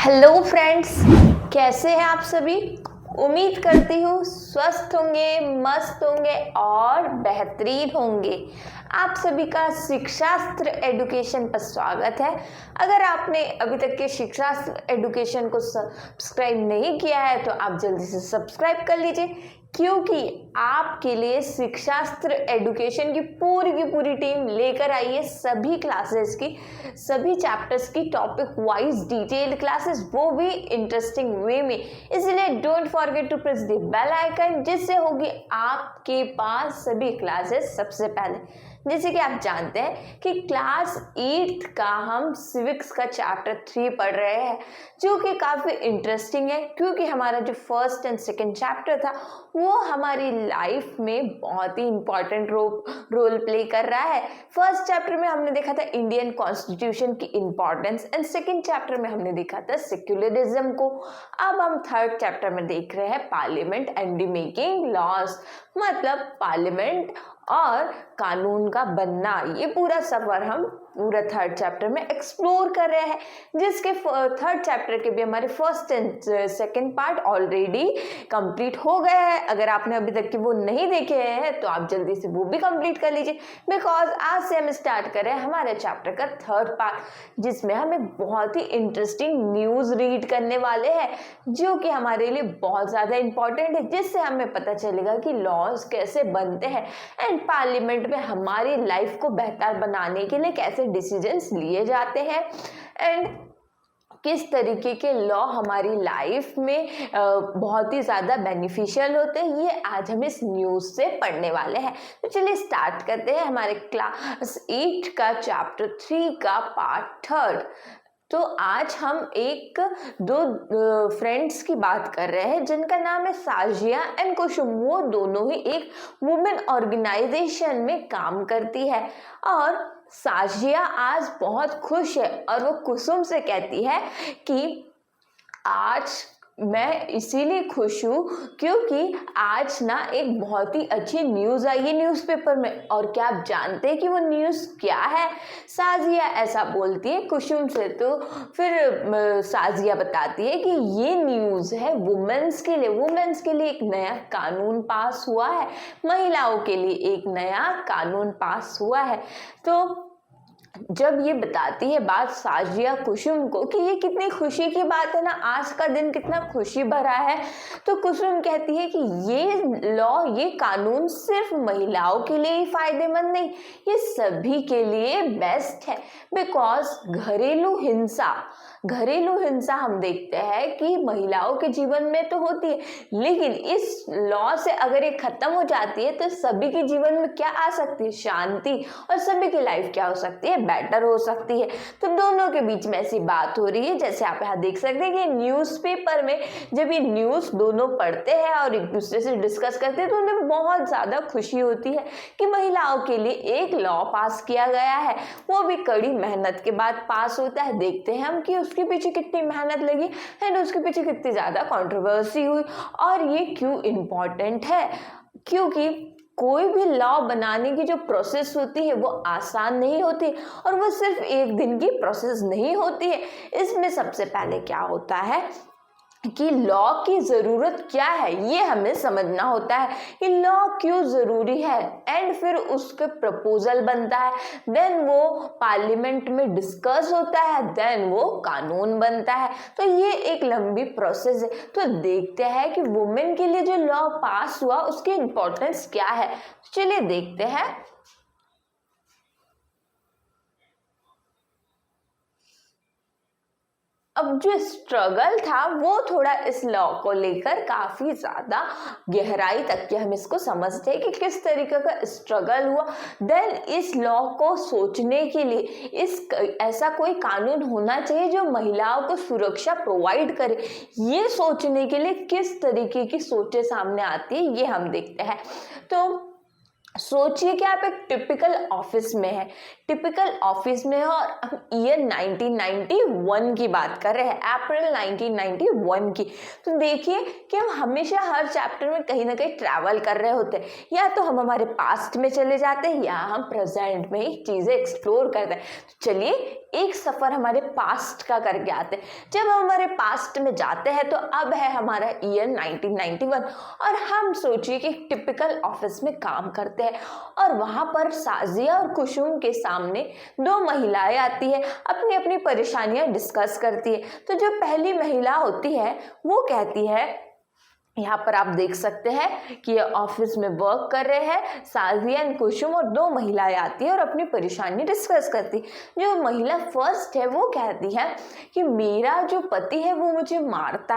Hello friends, कैसे हैं आप सभी। उम्मीद करती हूँ स्वस्थ होंगे, मस्त होंगे और बेहतरीन होंगे। आप सभी का शिक्षास्त्र एडुकेशन पर स्वागत है। अगर आपने अभी तक के शिक्षास्त्र एडुकेशन को सब्सक्राइब नहीं किया है तो आप जल्दी से सब्सक्राइब कर लीजिए, क्योंकि आपके लिए शिक्षास्त्र एडुकेशन की पूरी टीम लेकर आई है सभी क्लासेस की, सभी चैप्टर्स की टॉपिक वाइज डिटेल्ड क्लासेस, वो भी इंटरेस्टिंग वे में। इसलिए don't forget to press the bell icon, जिससे होगी आपके पास सभी क्लासेस सबसे पहले। जैसे कि आप जानते हैं कि क्लास 8th का हम सिविक्स का चैप्टर 3 पढ़ रहे हैं, जो कि काफ़ी इंटरेस्टिंग है, क्योंकि हमारा जो फर्स्ट एंड सेकंड चैप्टर था वो हमारी लाइफ में बहुत ही इंपॉर्टेंट रोल प्ले कर रहा है। फर्स्ट चैप्टर में हमने देखा था इंडियन कॉन्स्टिट्यूशन की इंपॉर्टेंस एंड सेकंड चैप्टर में हमने देखा था सेक्युलरिज्म को। अब हम थर्ड चैप्टर में देख रहे हैं parliament and the making laws, मतलब पार्लियामेंट और कानून का बनना। ये पूरा सफर हम पूरा थर्ड चैप्टर में एक्सप्लोर कर रहे हैं, जिसके थर्ड चैप्टर के भी हमारे first and second part already complete हो गए हैं। अगर आपने अभी तक के वो नहीं देखे हैं तो आप जल्दी से वो भी कंप्लीट कर लीजिए, बिकॉज आज से हम स्टार्ट कर रहे हैं हमारे चैप्टर का थर्ड पार्ट, जिसमें हम एक बहुत ही इंटरेस्टिंग न्यूज़ रीड करने वाले हैं, जो कि हमारे लिए बहुत ज़्यादा इंपॉर्टेंट है, जिससे हमें पता चलेगा कि लॉज कैसे बनते हैं एंड पार्लियामेंट में हमारी लाइफ को बेहतर बनाने के लिए कैसे डिसीजंस लिए जाते हैं एंड किस तरीके के लॉ हमारी लाइफ में बहुत ही ज़्यादा बेनिफिशियल होते हैं। ये आज हम इस न्यूज़ से पढ़ने वाले हैं। तो चलिए स्टार्ट करते हैं हमारे क्लास 8 का चैप्टर 3 का पार्ट थर्ड। तो आज हम दो फ्रेंड्स की बात कर रहे हैं, जिनका नाम है साजिया एंड कुसुम। वो दोनों ही एक वुमेन ऑर्गेनाइजेशन में काम करती है, और साजिया आज बहुत खुश है और वो कुसुम से कहती है कि आज मैं इसीलिए खुश हूँ क्योंकि आज ना एक बहुत ही अच्छी न्यूज़ आई है न्यूज़पेपर में। और क्या आप जानते हैं कि वो न्यूज़ क्या है? साजिया ऐसा बोलती है कुसुम से, तो फिर साजिया बताती है कि ये न्यूज़ है वुमेन्स के लिए। वुमेन्स के लिए एक नया कानून पास हुआ है, महिलाओं के लिए एक नया कानून पास हुआ है। तो जब ये बताती है बात साजिया कुसुम को कि ये कितनी खुशी की बात है ना, आज का दिन कितना खुशी भरा है, तो कुसुम कहती है कि ये लॉ, ये कानून सिर्फ महिलाओं के लिए ही फायदेमंद नहीं, ये सभी के लिए बेस्ट है। बिकॉज घरेलू हिंसा हम देखते हैं कि महिलाओं के जीवन में तो होती है, लेकिन इस लॉ से अगर ये खत्म हो जाती है तो सभी के जीवन में क्या आ सकती है? शांति, और सभी की लाइफ क्या हो सकती है? बेटर हो सकती है। तो दोनों के बीच में ऐसी बात हो रही है, जैसे आप यहाँ देख सकते हैं कि न्यूज़पेपर में जब ये न्यूज़ दोनों पढ़ते हैं और एक दूसरे से डिस्कस करते हैं तो उन्हें बहुत ज़्यादा खुशी होती है कि महिलाओं के लिए एक लॉ पास किया गया है, वो भी कड़ी मेहनत के बाद पास होता है। देखते हैं हम कि उसके पीछे कितनी मेहनत लगी एंड उसके पीछे कितनी ज़्यादा कंट्रोवर्सी हुई, और ये क्यों इम्पोर्टेंट है? क्योंकि कोई भी लॉ बनाने की जो प्रोसेस होती है वो आसान नहीं होती, और वो सिर्फ एक दिन की प्रोसेस नहीं होती है। इसमें सबसे पहले क्या होता है कि लॉ की ज़रूरत क्या है, ये हमें समझना होता है कि लॉ क्यों ज़रूरी है, एंड फिर उसके प्रपोजल बनता है, देन वो पार्लियामेंट में डिस्कस होता है, देन वो कानून बनता है। तो ये एक लंबी प्रोसेस है। तो देखते हैं कि वुमेन के लिए जो लॉ पास हुआ उसकी इम्पोर्टेंस क्या है। चलिए देखते हैं। अब जो स्ट्रगल था वो थोड़ा इस लॉ को लेकर काफ़ी ज़्यादा गहराई तक के हम इसको समझते हैं कि किस तरीके का स्ट्रगल हुआ। देन इस लॉ को सोचने के लिए ऐसा कोई कानून होना चाहिए जो महिलाओं को सुरक्षा प्रोवाइड करे, ये सोचने के लिए किस तरीके की सोचें सामने आती है ये हम देखते हैं। तो सोचिए कि आप एक टिपिकल ऑफिस में हैं, टिपिकल ऑफिस में है और हम ईयर 1991 की बात कर रहे हैं, अप्रैल 1991 की। तो देखिए कि हम हमेशा हर चैप्टर में कहीं ना कहीं ट्रैवल कर रहे होते हैं, या तो हम हमारे पास्ट में चले जाते हैं या हम प्रेजेंट में ही चीज़ें एक्सप्लोर करते हैं। तो चलिए एक सफ़र हमारे पास्ट का करके आते हैं। जब हम हमारे पास्ट में जाते हैं तो अब है हमारा ईयर 1991 और हम सोचिए कि टिपिकल ऑफिस में काम करते हैं और वहाँ पर साजिया और कुसुम के सामने दो महिलाएं आती है, अपनी अपनी परेशानियां डिस्कस करती है। तो जो पहली महिला होती है वो कहती है, यहाँ पर आप देख सकते हैं कि ये ऑफिस में वर्क कर रहे हैं साजिया एंड कुसुम और दो महिलाएं आती है और अपनी परेशानी डिस्कस करती। जो महिला फर्स्ट है वो कहती है कि मेरा जो पति है वो मुझे मारता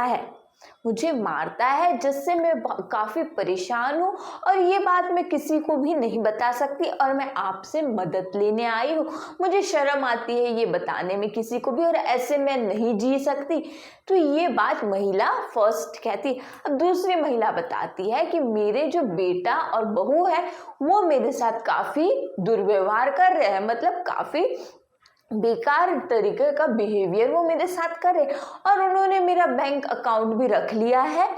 है जिससे मैं काफ़ी परेशान हूँ और ये बात मैं किसी को भी नहीं बता सकती और मैं आपसे मदद लेने आई हूँ। मुझे शर्म आती है ये बताने में किसी को भी और ऐसे मैं नहीं जी सकती। तो ये बात महिला फर्स्ट कहती। अब दूसरी महिला बताती है कि मेरे जो बेटा और बहू है वो मेरे साथ काफ़ी दुर्व्यवहार कर रहे हैं, मतलब काफ़ी बेकार तरीके का बिहेवियर वो मेरे साथ करे और उन्होंने मेरा बैंक अकाउंट भी रख लिया है,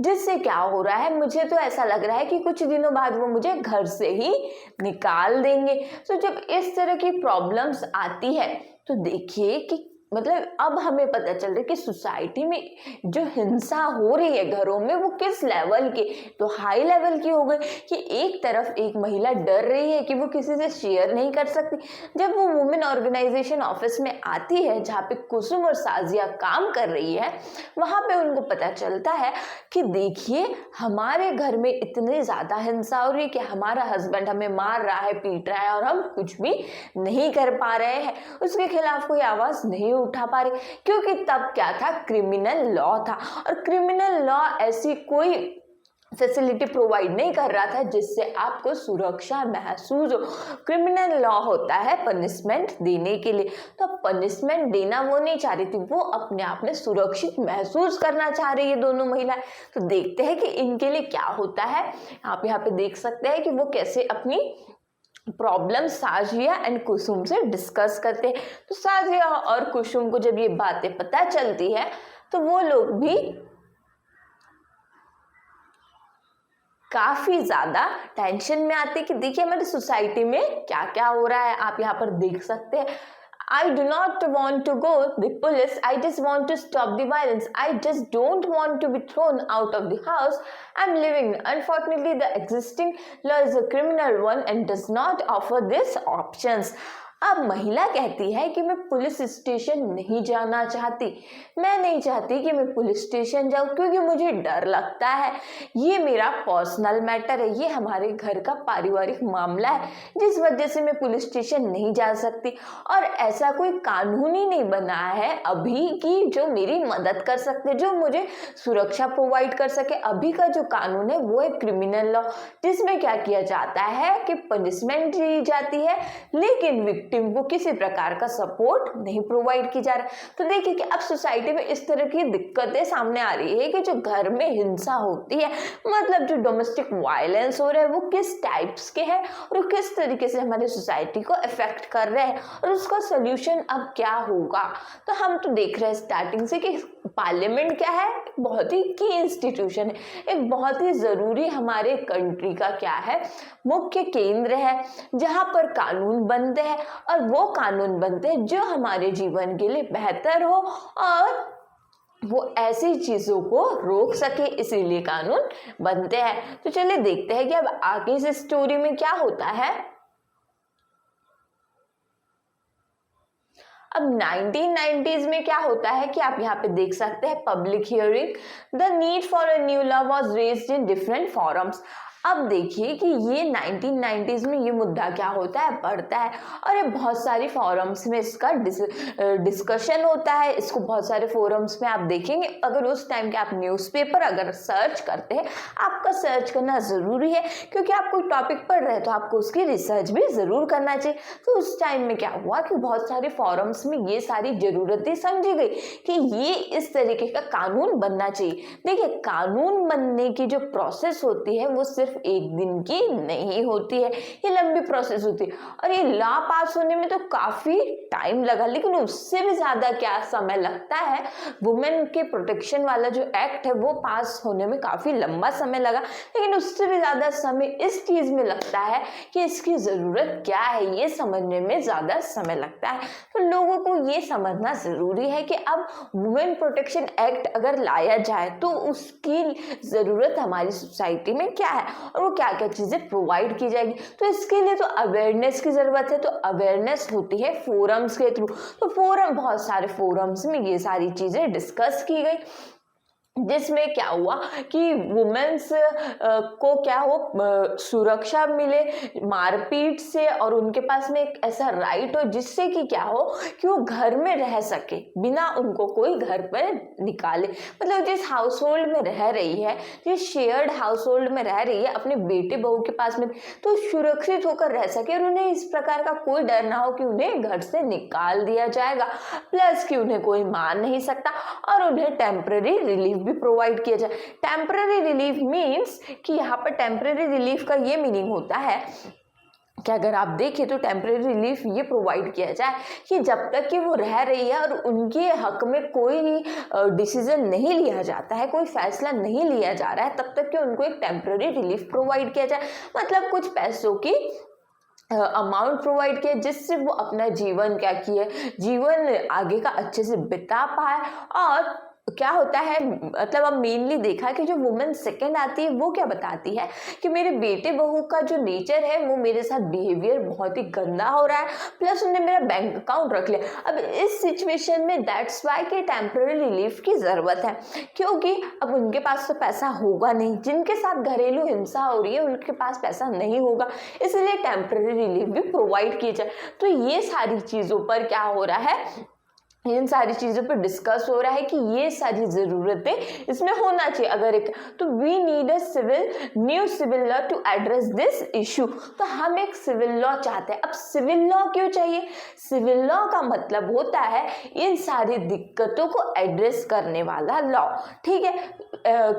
जिससे क्या हो रहा है मुझे तो ऐसा लग रहा है कि कुछ दिनों बाद वो मुझे घर से ही निकाल देंगे। तो जब इस तरह की प्रॉब्लम्स आती है तो देखिए कि मतलब अब हमें पता चल रहा है कि सोसाइटी में जो हिंसा हो रही है घरों में वो किस लेवल की, तो हाई लेवल की हो गई कि एक तरफ एक महिला डर रही है कि वो किसी से शेयर नहीं कर सकती। जब वो वुमेन ऑर्गेनाइजेशन ऑफिस में आती है जहाँ पे कुसुम और साजिया काम कर रही है, वहाँ पे उनको पता चलता है कि देखिए हमारे घर में इतनी ज़्यादा हिंसा हो रही है कि हमारा हस्बैंड हमें मार रहा है, पीट रहा है और हम कुछ भी नहीं कर पा रहे हैं, उसके खिलाफ कोई आवाज़ नहीं उठा पा रहे, क्योंकि तब क्या था, क्रिमिनल लॉ था और क्रिमिनल लॉ ऐसी कोई फैसिलिटी प्रोवाइड नहीं कर रहा था जिससे आपको सुरक्षा महसूस हो। क्रिमिनल लॉ होता है पनिशमेंट देने के लिए, तो पनिशमेंट देना वो नहीं चाह रही थी, वो अपने आप में सुरक्षित महसूस करना चाह रही है दोनों महिलाएं। तो देखते हैं कि इनके लिए क्या होता है। आप यहाँ पे देख सकते हैं कि वो कैसे अपनी प्रॉब्लम साजिया एंड कुसुम से डिस्कस करते हैं। तो साजिया और कुसुम को जब ये बातें पता चलती है तो वो लोग भी काफ़ी ज़्यादा टेंशन में आते कि देखिए हमारी सोसाइटी में क्या क्या हो रहा है। आप यहाँ पर देख सकते हैं, I do not want to go the police. I just want to stop the violence. I just don't want to be thrown out of the house I'm living. Unfortunately, the existing law is a criminal one and does not offer these options. अब महिला कहती है कि मैं police station नहीं जाना चाहती, मैं नहीं चाहती कि मैं पुलिस स्टेशन जाऊं क्योंकि मुझे डर लगता है, ये मेरा पर्सनल मैटर है, ये हमारे घर का पारिवारिक मामला है जिस वजह से मैं पुलिस स्टेशन नहीं जा सकती और ऐसा कोई कानून ही नहीं बना है अभी की जो मेरी मदद कर सकते, जो मुझे सुरक्षा प्रोवाइड कर सके। अभी का जो कानून है वो है क्रिमिनल लॉ, जिसमें क्या किया जाता है कि पनिशमेंट दी जाती है लेकिन विक्टिम को किसी प्रकार का सपोर्ट नहीं प्रोवाइड की जा रहा। तो देखिए कि अब सोसाइटी में इस तरह की दिक्कतें सामने आ रही है कि जो घर में हिंसा होती है, मतलब जो डोमेस्टिक वायलेंस हो रहा है वो किस टाइप्स के हैं और किस तरीके से हमारी सोसाइटी को इफेक्ट कर रहे हैं और उसका सोल्यूशन अब क्या होगा। तो हम तो देख रहे हैं स्टार्टिंग से कि पार्लियामेंट क्या है, बहुत ही की इंस्टीट्यूशन है, एक बहुत ही ज़रूरी हमारे कंट्री का क्या है, मुख्य केंद्र है जहाँ पर कानून बनते हैं और वो कानून बनते हैं जो हमारे जीवन के लिए बेहतर हो और वो ऐसी चीज़ों को रोक सके, इसीलिए कानून बनते हैं। तो चलिए देखते हैं कि अब आगे इस स्टोरी में क्या होता है। अब 1990s में क्या होता है कि आप यहाँ पे देख सकते हैं public hearing, the need for a new law was raised in different forums. अब देखिए कि ये 1990s में ये मुद्दा क्या होता है, बढ़ता है और ये बहुत सारी फॉरम्स में इसका डिस्कशन होता है। इसको बहुत सारे फोरम्स में आप देखेंगे। अगर उस टाइम के आप न्यूज़पेपर अगर सर्च करते हैं, आपका सर्च करना ज़रूरी है क्योंकि आप कोई टॉपिक पढ़ रहे हैं तो आपको उसकी रिसर्च भी ज़रूर करना चाहिए। तो उस टाइम में क्या हुआ कि बहुत सारे फॉरम्स में ये सारी ज़रूरतें समझी गई कि ये इस तरीके का कानून बनना चाहिए। देखिए कानून बनने की जो प्रोसेस होती है वो सिर्फ सिर्फ एक दिन की नहीं होती है, ये लंबी प्रोसेस होती है। और ये लॉ पास होने में तो काफ़ी टाइम लगा, लेकिन उससे भी ज़्यादा क्या समय लगता है, वुमेन के प्रोटेक्शन वाला जो एक्ट है वो पास होने में काफ़ी लंबा समय लगा, लेकिन उससे भी ज़्यादा समय इस चीज़ में लगता है कि इसकी ज़रूरत क्या है, ये समझने में ज़्यादा समय लगता है। तो लोगों को ये समझना ज़रूरी है कि अब वुमेन प्रोटेक्शन एक्ट अगर लाया जाए तो उसकी ज़रूरत हमारी सोसाइटी में क्या है और वो क्या क्या चीज़ें प्रोवाइड की जाएगी। तो इसके लिए तो अवेयरनेस की ज़रूरत है, तो अवेयरनेस होती है फोरम्स के थ्रू। तो फोरम, बहुत सारे फोरम्स में ये सारी चीज़ें डिस्कस की गई, जिसमें क्या हुआ कि वुमेन्स को क्या हो सुरक्षा मिले मारपीट से, और उनके पास में एक ऐसा राइट हो जिससे कि क्या हो कि वो घर में रह सके बिना उनको कोई घर पर निकाले। मतलब जिस हाउस होल्ड में रह रही है, जिस शेयर्ड हाउस होल्ड में रह रही है, अपने बेटे बहू के पास में, तो सुरक्षित होकर रह सके और उन्हें इस प्रकार का कोई डर ना हो कि उन्हें घर से निकाल दिया जाएगा, प्लस कि उन्हें कोई मार नहीं सकता, और उन्हें टेम्पररी रिलीफ भी प्रोवाइड किया जाए। टेम्पररी रिलीफ मीन्स कि यहाँ पर टेम्पररी रिलीफ का ये मीनिंग होता है कि अगर आप देखें तो टेम्परेरी रिलीफ ये प्रोवाइड किया जाए कि जब तक कि वो रह रही है और उनके हक में कोई डिसीजन नहीं लिया जाता है, कोई फैसला नहीं लिया जा रहा है, तब तक कि उनको एक टेम्परेरी रिलीफ प्रोवाइड किया जाए। मतलब कुछ पैसों की अमाउंट प्रोवाइड किया जिससे वो अपना जीवन क्या किए, जीवन आगे का अच्छे से बिता पाए। और क्या होता है, मतलब अब मेनली देखा कि जो वुमेन सेकंड आती है वो क्या बताती है कि मेरे बेटे बहू का जो नेचर है वो मेरे साथ बिहेवियर बहुत ही गंदा हो रहा है, प्लस उन्हें मेरा बैंक अकाउंट रख लिया। अब इस सिचुएशन में दैट्स वाई कि टेम्पररी रिलीफ की ज़रूरत है, क्योंकि अब उनके पास तो पैसा होगा नहीं, जिनके साथ घरेलू हिंसा हो रही है उनके पास पैसा नहीं होगा, इसलिए टेम्पररी रिलीफ भी प्रोवाइड किया जाए। तो ये सारी चीज़ों पर क्या हो रहा है, इन सारी चीज़ों पर डिस्कस हो रहा है कि ये सारी ज़रूरतें इसमें होना चाहिए। अगर एक तो we need a new civil law to address this issue. तो हम एक सिविल लॉ चाहते हैं। अब सिविल लॉ क्यों चाहिए? सिविल लॉ का मतलब होता है इन सारी दिक्कतों को एड्रेस करने वाला लॉ। ठीक है,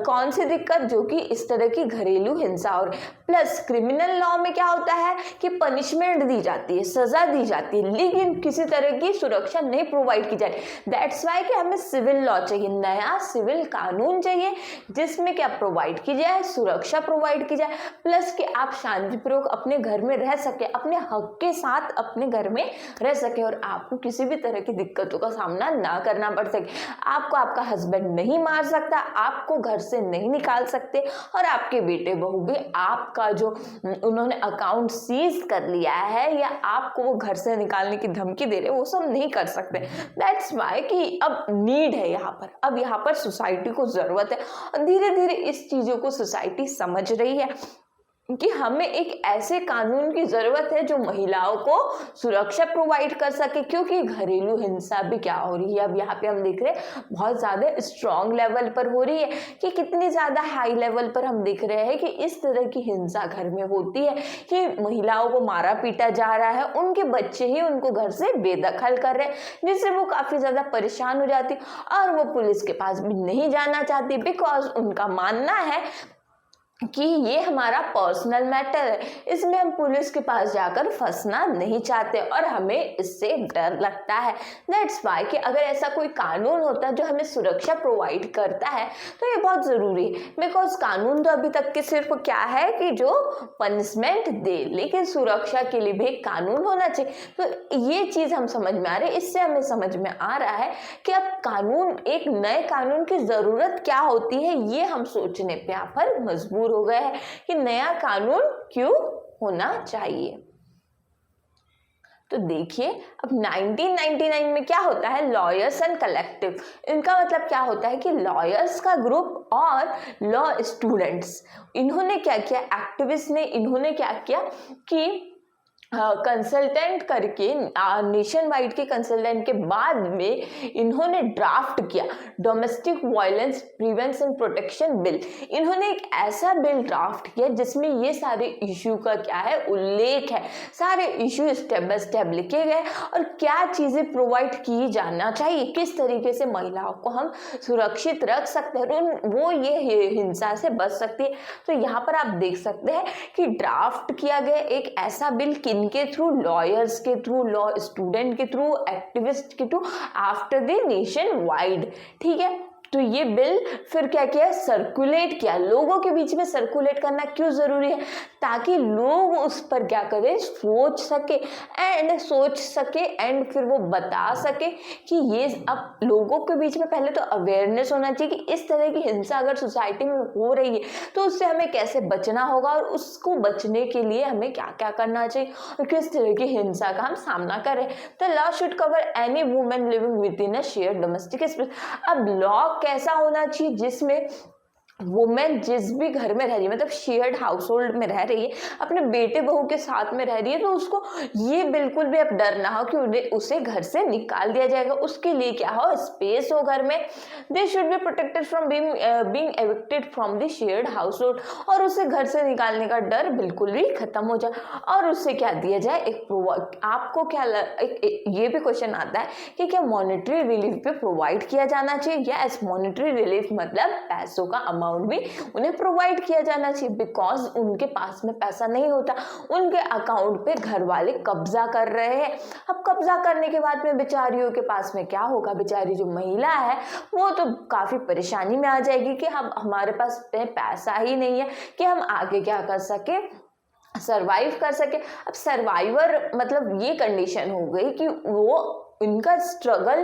कौन सी दिक्कत? जो कि इस तरह की घरेलू हिंसा और प्लस क्रिमिनल लॉ में क्या होता है कि पनिशमेंट दी जाती है, सजा दी जाती है, लेकिन किसी तरह की सुरक्षा नहीं प्रोवाइड की जाए। दैट्स वाई कि हमें सिविल लॉ चाहिए, नया सिविल कानून चाहिए जिसमें क्या प्रोवाइड की जाए, सुरक्षा प्रोवाइड की जाए, प्लस कि आप शांतिपूर्वक अपने घर में रह सके, अपने हक के साथ अपने घर में रह सके और आपको किसी भी तरह की दिक्कतों का सामना ना करना पड़ सके। आपको आपका हस्बैंड नहीं मार सकता, आपको घर से नहीं निकाल सकते, और आपके बेटे बहू भी आपका जो उन्होंने अकाउंट सीज कर लिया है या आपको वो घर से निकालने की धमकी दे रहे, वो सब नहीं कर सकते। दैट्स वाई कि अब नीड है यहाँ पर, अब यहाँ पर सोसाइटी को ज़रूरत है, और धीरे धीरे इस चीज़ों को सोसाइटी समझ रही है कि हमें एक ऐसे कानून की ज़रूरत है जो महिलाओं को सुरक्षा प्रोवाइड कर सके, क्योंकि घरेलू हिंसा भी क्या हो रही है, अब यहाँ पे हम देख रहे हैं बहुत ज़्यादा स्ट्रॉन्ग लेवल पर हो रही है, कि कितनी ज़्यादा हाई लेवल पर हम देख रहे हैं कि इस तरह की हिंसा घर में होती है कि महिलाओं को मारा पीटा जा रहा है, उनके बच्चे ही उनको घर से बेदखल कर रहे हैं, जिससे वो काफ़ी ज़्यादा परेशान हो जाती और वो पुलिस के पास भी नहीं जाना चाहती, बिकॉज उनका मानना है कि ये हमारा पर्सनल मैटर है, इसमें हम पुलिस के पास जाकर फंसना नहीं चाहते और हमें इससे डर लगता है। दैट्स वाई कि अगर ऐसा कोई कानून होता है जो हमें सुरक्षा प्रोवाइड करता है तो ये बहुत ज़रूरी है, बिकॉज कानून तो अभी तक के सिर्फ क्या है कि जो पनिशमेंट दे, लेकिन सुरक्षा के लिए भी एक कानून होना चाहिए। तो ये चीज़ हम समझ में आ रही है, इससे हमें समझ में आ रहा है कि अब कानून, एक नए कानून की ज़रूरत क्या होती है, ये हम सोचने पे यहाँ पर मजबूर हो गए हैं कि नया कानून क्यों होना चाहिए। तो देखिए अब 1999 में क्या होता है, लॉयर्स एंड कलेक्टिव। इनका मतलब क्या होता है कि लॉयर्स का ग्रुप और लॉ स्टूडेंट्स, इन्होंने क्या किया, एक्टिविस्ट ने इन्होंने क्या किया कि कंसल्टेंट करके नेशन वाइड के कंसल्टेंट के बाद में इन्होंने ड्राफ्ट किया domestic violence prevention protection bill. इन्होंने एक ऐसा बिल ड्राफ्ट किया जिसमें ये सारे इश्यू का क्या है उल्लेख है, सारे इश्यू स्टेप बाय स्टेप लिखे गए और क्या चीज़ें प्रोवाइड की जाना चाहिए, किस तरीके से महिलाओं को हम सुरक्षित रख सकते हैं और वो ये हिंसा से बच सकती है। तो यहाँ पर आप देख सकते हैं कि ड्राफ्ट किया गया एक ऐसा बिल के थ्रू, लॉयर्स के थ्रू, लॉ स्टूडेंट के थ्रू, एक्टिविस्ट के through, after the nation wide. ठीक है, तो ये बिल फिर क्या किया, सर्कुलेट किया, लोगों के बीच में सर्कुलेट करना क्यों जरूरी है, ताकि लोग उस पर क्या करें, सोच सके एंड फिर वो बता सके कि ये अब लोगों के बीच में पहले तो अवेयरनेस होना चाहिए कि इस तरह की हिंसा अगर सोसाइटी में हो रही है तो उससे हमें कैसे बचना होगा और उसको बचने के लिए हमें क्या क्या करना चाहिए और किस तरह की हिंसा का हम सामना करें। The law should cover any women living with in a share domestic space. अब लॉ कैसा होना चाहिए जिसमें वुमेन जिस भी घर में रह रही है, मतलब शेयर्ड हाउस होल्ड में रह रही है, अपने बेटे बहू के साथ में रह रही है, तो उसको ये बिल्कुल भी अब डर ना हो कि उसे घर से निकाल दिया जाएगा। उसके लिए क्या हो, स्पेस हो घर में। They should be protected from being evicted from the shared house hold, और उसे घर से निकालने का डर बिल्कुल भी खत्म हो जाए। और उससे क्या दिया जाए, आपको क्या ये भी क्वेश्चन आता है कि क्या मॉनेटरी रिलीफ भी प्रोवाइड किया जाना चाहिए। यस, मॉनेटरी रिलीफ मतलब पैसों का अमाउंट भी उन्हें प्रोवाइड किया जाना चाहिए, बिकॉज उनके पास में पैसा नहीं होता, उनके अकाउंट पे घर वाले कब्जा कर रहे हैं। अब कब्जा करने के बाद में बेचारियों के पास में क्या होगा, बेचारी जो महिला है वो तो काफी परेशानी में आ जाएगी कि हम हमारे पास पैसा ही नहीं है कि हम आगे क्या कर सके, सरवाइव कर सके। अब सर्वाइवर मतलब ये कंडीशन हो गई कि वो इनका स्ट्रगल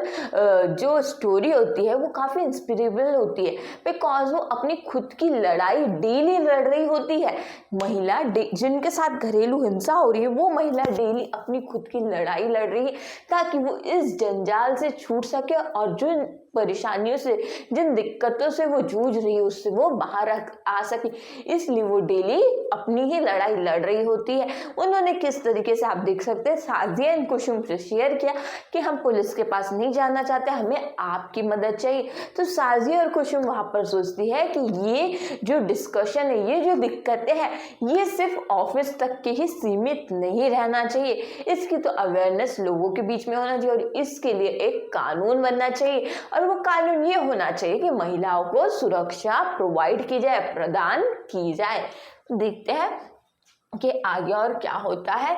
जो स्टोरी होती है वो काफ़ी इंस्पिरेबल होती है, बिकॉज वो अपनी खुद की लड़ाई डेली लड़ रही होती है। महिला जिनके साथ घरेलू हिंसा हो रही है वो महिला डेली अपनी खुद की लड़ाई लड़ रही है ताकि वो इस जंजाल से छूट सके और जो परेशानियों से, जिन दिक्कतों से वो जूझ रही है उससे वो बाहर आ सके। इसलिए वो डेली अपनी ही लड़ाई लड़ रही होती है। उन्होंने किस तरीके से, आप देख सकते हैं, साजिया एंड कुसुम से शेयर किया कि हम पुलिस के पास नहीं जाना चाहते, हमें आपकी मदद चाहिए। तो साजिया और कुसुम वहां पर सोचती है कि ये जो डिस्कशन है, ये जो दिक्कतें हैं, ये सिर्फ ऑफिस तक के ही सीमित नहीं रहना चाहिए, इसकी तो अवेयरनेस लोगों के बीच में होना चाहिए और इसके लिए एक कानून बनना चाहिए। और वो कानून ये होना चाहिए कि महिलाओं को सुरक्षा प्रोवाइड की जाए, प्रदान की जाए। देखते हैं कि आगे और क्या होता है।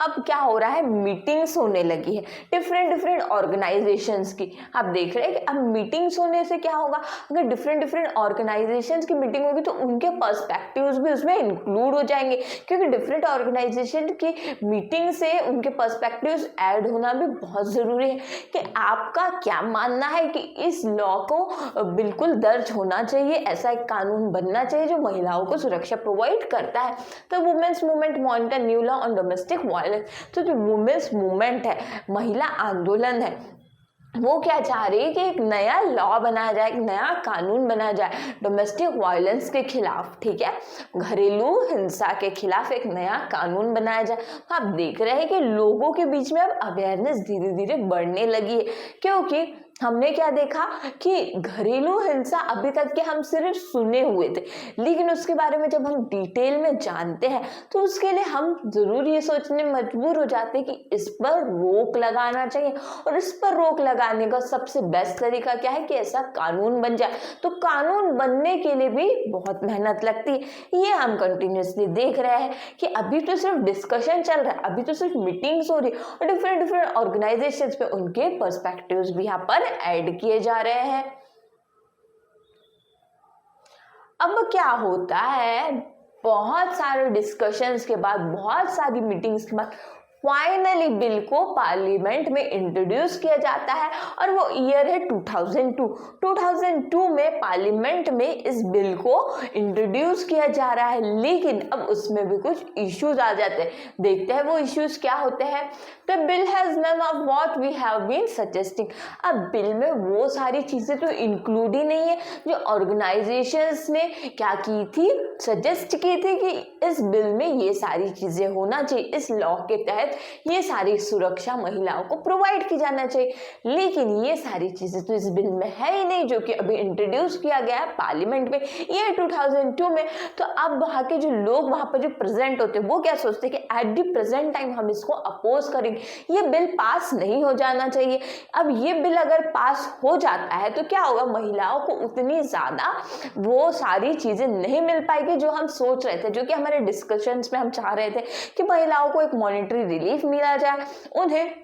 अब क्या हो रहा है, मीटिंग्स होने लगी है डिफरेंट ऑर्गेनाइजेशंस की। आप देख रहे हैं कि अब मीटिंग्स होने से क्या होगा, अगर डिफरेंट ऑर्गेनाइजेशंस की मीटिंग होगी तो उनके पर्सपेक्टिव्स भी उसमें इंक्लूड हो जाएंगे, क्योंकि डिफरेंट ऑर्गेनाइजेशन की मीटिंग से उनके पर्सपेक्टिव्स ऐड होना भी बहुत ज़रूरी है कि आपका क्या मानना है कि इस लॉ को बिल्कुल दर्ज होना चाहिए, ऐसा एक कानून बनना चाहिए जो महिलाओं को सुरक्षा प्रोवाइड करता है। तो women's movement monitor new law on domestic violence. तो जो वुमेन्स मूवमेंट है, महिला आंदोलन है, वो क्या चाह रही है कि एक नया लॉ बनाया जाए, एक नया कानून बनाया जाए डोमेस्टिक वायलेंस के खिलाफ। ठीक है, घरेलू हिंसा के खिलाफ एक नया कानून बनाया जाए। तो आप देख रहे हैं कि लोगों के बीच में अब अवेयरनेस धीरे धीरे बढ़ने लगी है, क्योंकि हमने क्या देखा कि घरेलू हिंसा अभी तक के हम सिर्फ सुने हुए थे, लेकिन उसके बारे में जब हम डिटेल में जानते हैं तो उसके लिए हम जरूर ये सोचने मजबूर हो जाते हैं कि इस पर रोक लगाना चाहिए। और इस पर रोक लगाने का सबसे बेस्ट तरीका क्या है कि ऐसा कानून बन जाए। तो कानून बनने के लिए भी बहुत मेहनत लगती है, ये हम कंटिन्यूसली देख रहे हैं कि अभी तो सिर्फ डिस्कशन चल रहा है, अभी तो सिर्फ मीटिंग्स हो रही है और डिफरेंट ऑर्गेनाइजेशंस पे उनके पर्सपेक्टिव्स भी यहाँ पर ऐड किए जा रहे हैं। अब क्या होता है, बहुत सारे डिस्कशंस के बाद, बहुत सारी मीटिंग्स के बाद फाइनली बिल को पार्लियामेंट में इंट्रोड्यूस किया जाता है और वो ईयर है 2002। 2002 में पार्लियामेंट में इस बिल को इंट्रोड्यूस किया जा रहा है, लेकिन अब उसमें भी कुछ इश्यूज आ जाते हैं। देखते हैं वो इश्यूज क्या होते हैं। The bill has none of what we have been suggesting. अब बिल में वो सारी चीजें तो इंक्लूड ही नहीं है जो ऑर्गेनाइजेशंस ने क्या की थी, सजेस्ट की थी कि इस बिल में ये सारी चीजें होना चाहिए, इस लॉ के तहत ये सारी सुरक्षा महिलाओं को प्रोवाइड की जाना चाहिए। लेकिन ये सारी चीजें तो इस बिल में है ही नहीं, जो कि अभी इंट्रोड्यूस किया गया है पार्लियामेंट में ईयर 2002 में। तो अब वहाँ के जो लोग वहाँ पर जो प्रेजेंट होते हैं वो क्या सोचते हैं कि एट द प्रेजेंट टाइम हम इसको अपोज करेंगे, ये बिल पास नहीं हो जाना चाहिए। अब ये बिल अगर पास हो जाता है तो क्या होगा, महिलाओं को उतनी ज्यादा वो सारी चीजें नहीं मिल पाएगी जो हम सोच रहे थे, जो कि हमारे डिस्कशंस में हम चाह रहे थे कि महिलाओं को एक मॉनेटरी रिलीफ मिला जाए, उन्हें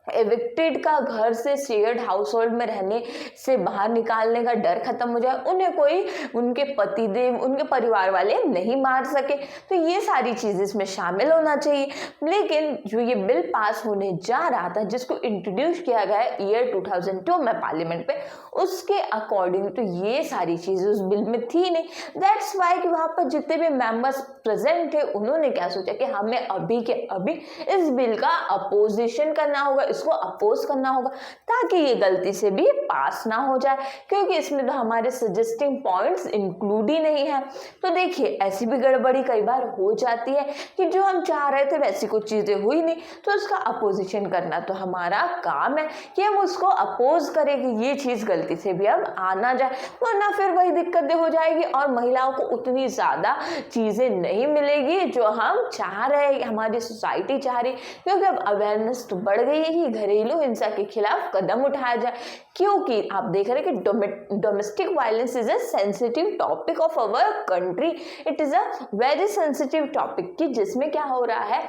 एविक्टेड का घर से शेयर्ड हाउस होल्ड में रहने से बाहर निकालने का डर खत्म हो जाए, उन्हें कोई उनके पतिदेव उनके परिवार वाले नहीं मार सके। तो ये सारी चीज़ इसमें शामिल होना चाहिए। लेकिन जो ये बिल पास होने जा रहा था, जिसको इंट्रोड्यूस किया गया है ईयर 2002 में पार्लियामेंट पे, उसके अकॉर्डिंग तो ये सारी चीज़ें उस बिल में थी नहीं। दैट्स वाई कि वहाँ पर जितने भी मेंबर्स प्रेजेंट थे उन्होंने क्या सोचा कि हमें अभी के अभी इस बिल का अपोजिशन करना होगा, इसको अपोज करना होगा, ताकि ये गलती से भी पास ना हो जाए, क्योंकि इसमें तो हमारे सजेस्टिंग पॉइंट्स इंक्लूड ही नहीं है। तो देखिए ऐसी भी गड़बड़ी कई बार हो जाती है कि जो हम चाह रहे थे वैसी कुछ चीजें हुई नहीं, तो उसका अपोजिशन करना तो हमारा काम है कि हम उसको अपोज करें कि ये चीज गलती से भी अब आना जाए, वरना फिर वही दिक्कतें हो जाएगी और महिलाओं को उतनी ज्यादा चीजें नहीं मिलेगी जो हम चाह रहे हैं, हमारी सोसाइटी चाह रही, क्योंकि अब अवेयरनेस तो बढ़ गई है कि घरेलू हिंसा के खिलाफ कदम उठाया जाए। क्योंकि आप देख रहे हैं कि domestic violence is a sensitive topic of our country, it is a very sensitive topic, कि जिसमें क्या हो रहा है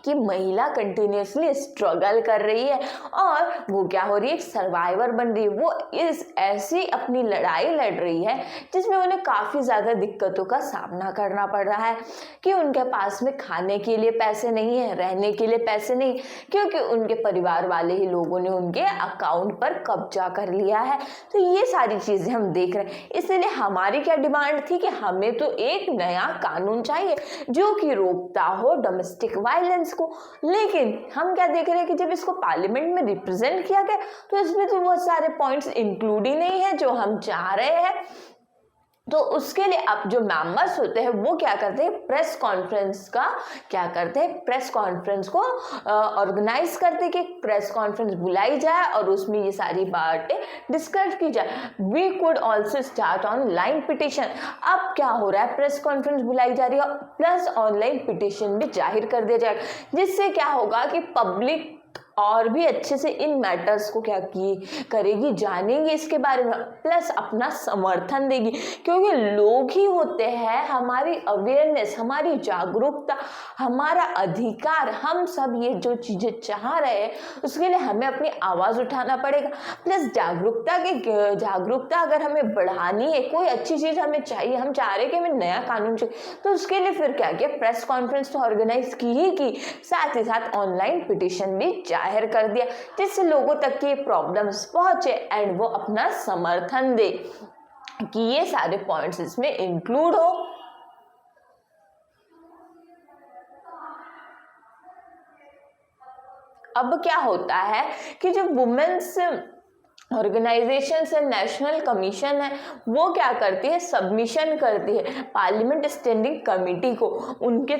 कि महिला कंटिन्यूसली स्ट्रगल कर रही है और वो क्या हो रही है, एक सर्वाइवर बन रही है। वो इस ऐसी अपनी लड़ाई लड़ रही है जिसमें उन्हें काफ़ी ज़्यादा दिक्कतों का सामना करना पड़ रहा है कि उनके पास में खाने के लिए पैसे नहीं है, रहने के लिए पैसे नहीं, क्योंकि उनके परिवार वाले ही लोगों ने उनके अकाउंट पर कब्जा कर लिया है। तो ये सारी चीज़ें हम देख रहे हैं। इसलिए हमारी क्या डिमांड थी कि हमें तो एक नया कानून चाहिए जो कि रोकता हो डोमेस्टिक वायलेंस को। लेकिन हम क्या देख रहे हैं कि जब इसको पार्लियामेंट में रिप्रेजेंट किया गया तो इसमें तो बहुत सारे पॉइंट्स इंक्लूड ही नहीं है जो हम चाह रहे हैं। तो उसके लिए अब जो मेंबर्स होते हैं वो क्या करते हैं, प्रेस कॉन्फ्रेंस का क्या करते हैं, प्रेस कॉन्फ्रेंस को ऑर्गेनाइज करते हैं कि प्रेस कॉन्फ्रेंस बुलाई जाए और उसमें ये सारी बातें डिस्कस की जाए। We could also start online petition. अब क्या हो रहा है, प्रेस कॉन्फ्रेंस बुलाई जा रही है प्लस ऑनलाइन पिटिशन भी जाहिर कर दिया जाएगा, जिससे क्या होगा कि पब्लिक और भी अच्छे से इन मैटर्स को क्या की करेगी, जानेंगे इसके बारे में, प्लस अपना समर्थन देगी, क्योंकि लोग ही होते हैं हमारी अवेयरनेस, हमारी जागरूकता, हमारा अधिकार, हम सब ये जो चीज़ें चाह रहे हैं उसके लिए हमें अपनी आवाज़ उठाना पड़ेगा। प्लस जागरूकता अगर हमें बढ़ानी है, कोई अच्छी चीज़ हमें चाहिए, हम चाह रहे हैं कि हमें नया कानून चाहिए, तो उसके लिए फिर क्या किया, प्रेस कॉन्फ्रेंस तो ऑर्गेनाइज की ही की, साथ ही साथ ऑनलाइन पिटिशन भी जाहिर कर दिया, जिससे लोगों तक की प्रॉब्लम्स पहुंचे एंड वो अपना समर्थन दे कि ये सारे पॉइंट्स इसमें इंक्लूड हो। अब क्या होता है कि जो वुमेन्स ऑर्गेनाइजेशन से नेशनल कमीशन है वो क्या करती है, सबमिशन करती है पार्लियामेंट स्टैंडिंग कमेटी को। उनके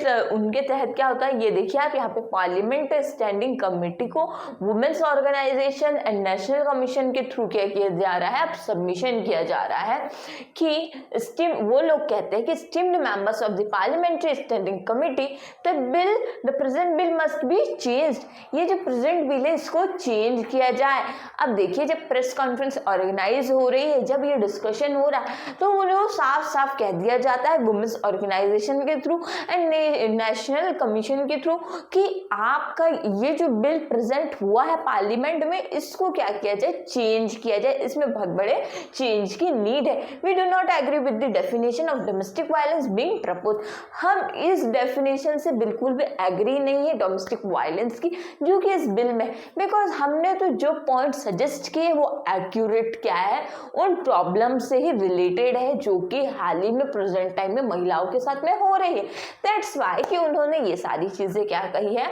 तहत क्या होता है, ये देखिए आप यहाँ पे पार्लियामेंट स्टैंडिंग कमेटी को women's organisation and national commission के थ्रू क्या किया जा रहा है, अब सबमिशन किया जा रहा है कि वो लोग कहते हैं कि steamed members of the parliamentary standing committee the present bill must be changed. ये जो प्रेजेंट बिल है इसको चेंज किया जाए। अब देखिए जब प्रेस कॉन्फ्रेंस ऑर्गेनाइज हो रही है, जब ये डिस्कशन हो रहा है, तो उन्हें साफ साफ कह दिया जाता है वुमेन्स ऑर्गेनाइजेशन के थ्रू एंड नेशनल कमीशन के थ्रू कि आपका ये जो बिल प्रेजेंट हुआ है पार्लियामेंट में, इसको क्या किया जाए, चेंज किया जाए, इसमें बहुत बड़े चेंज की नीड है। We do not agree with the definition of domestic violence being propose. हम इस डेफिनेशन से बिल्कुल भी एग्री नहीं है डोमेस्टिक वायलेंस की जो कि इस बिल में, बिकॉज हमने तो जो पॉइंट सजेस्ट किए वो एक्यूरेट क्या है, उन प्रॉब्लम से ही रिलेटेड है जो कि हाल ही में प्रेजेंट टाइम में महिलाओं के साथ में हो रही है। दैट्स वाई कि उन्होंने ये सारी चीजें क्या कही है,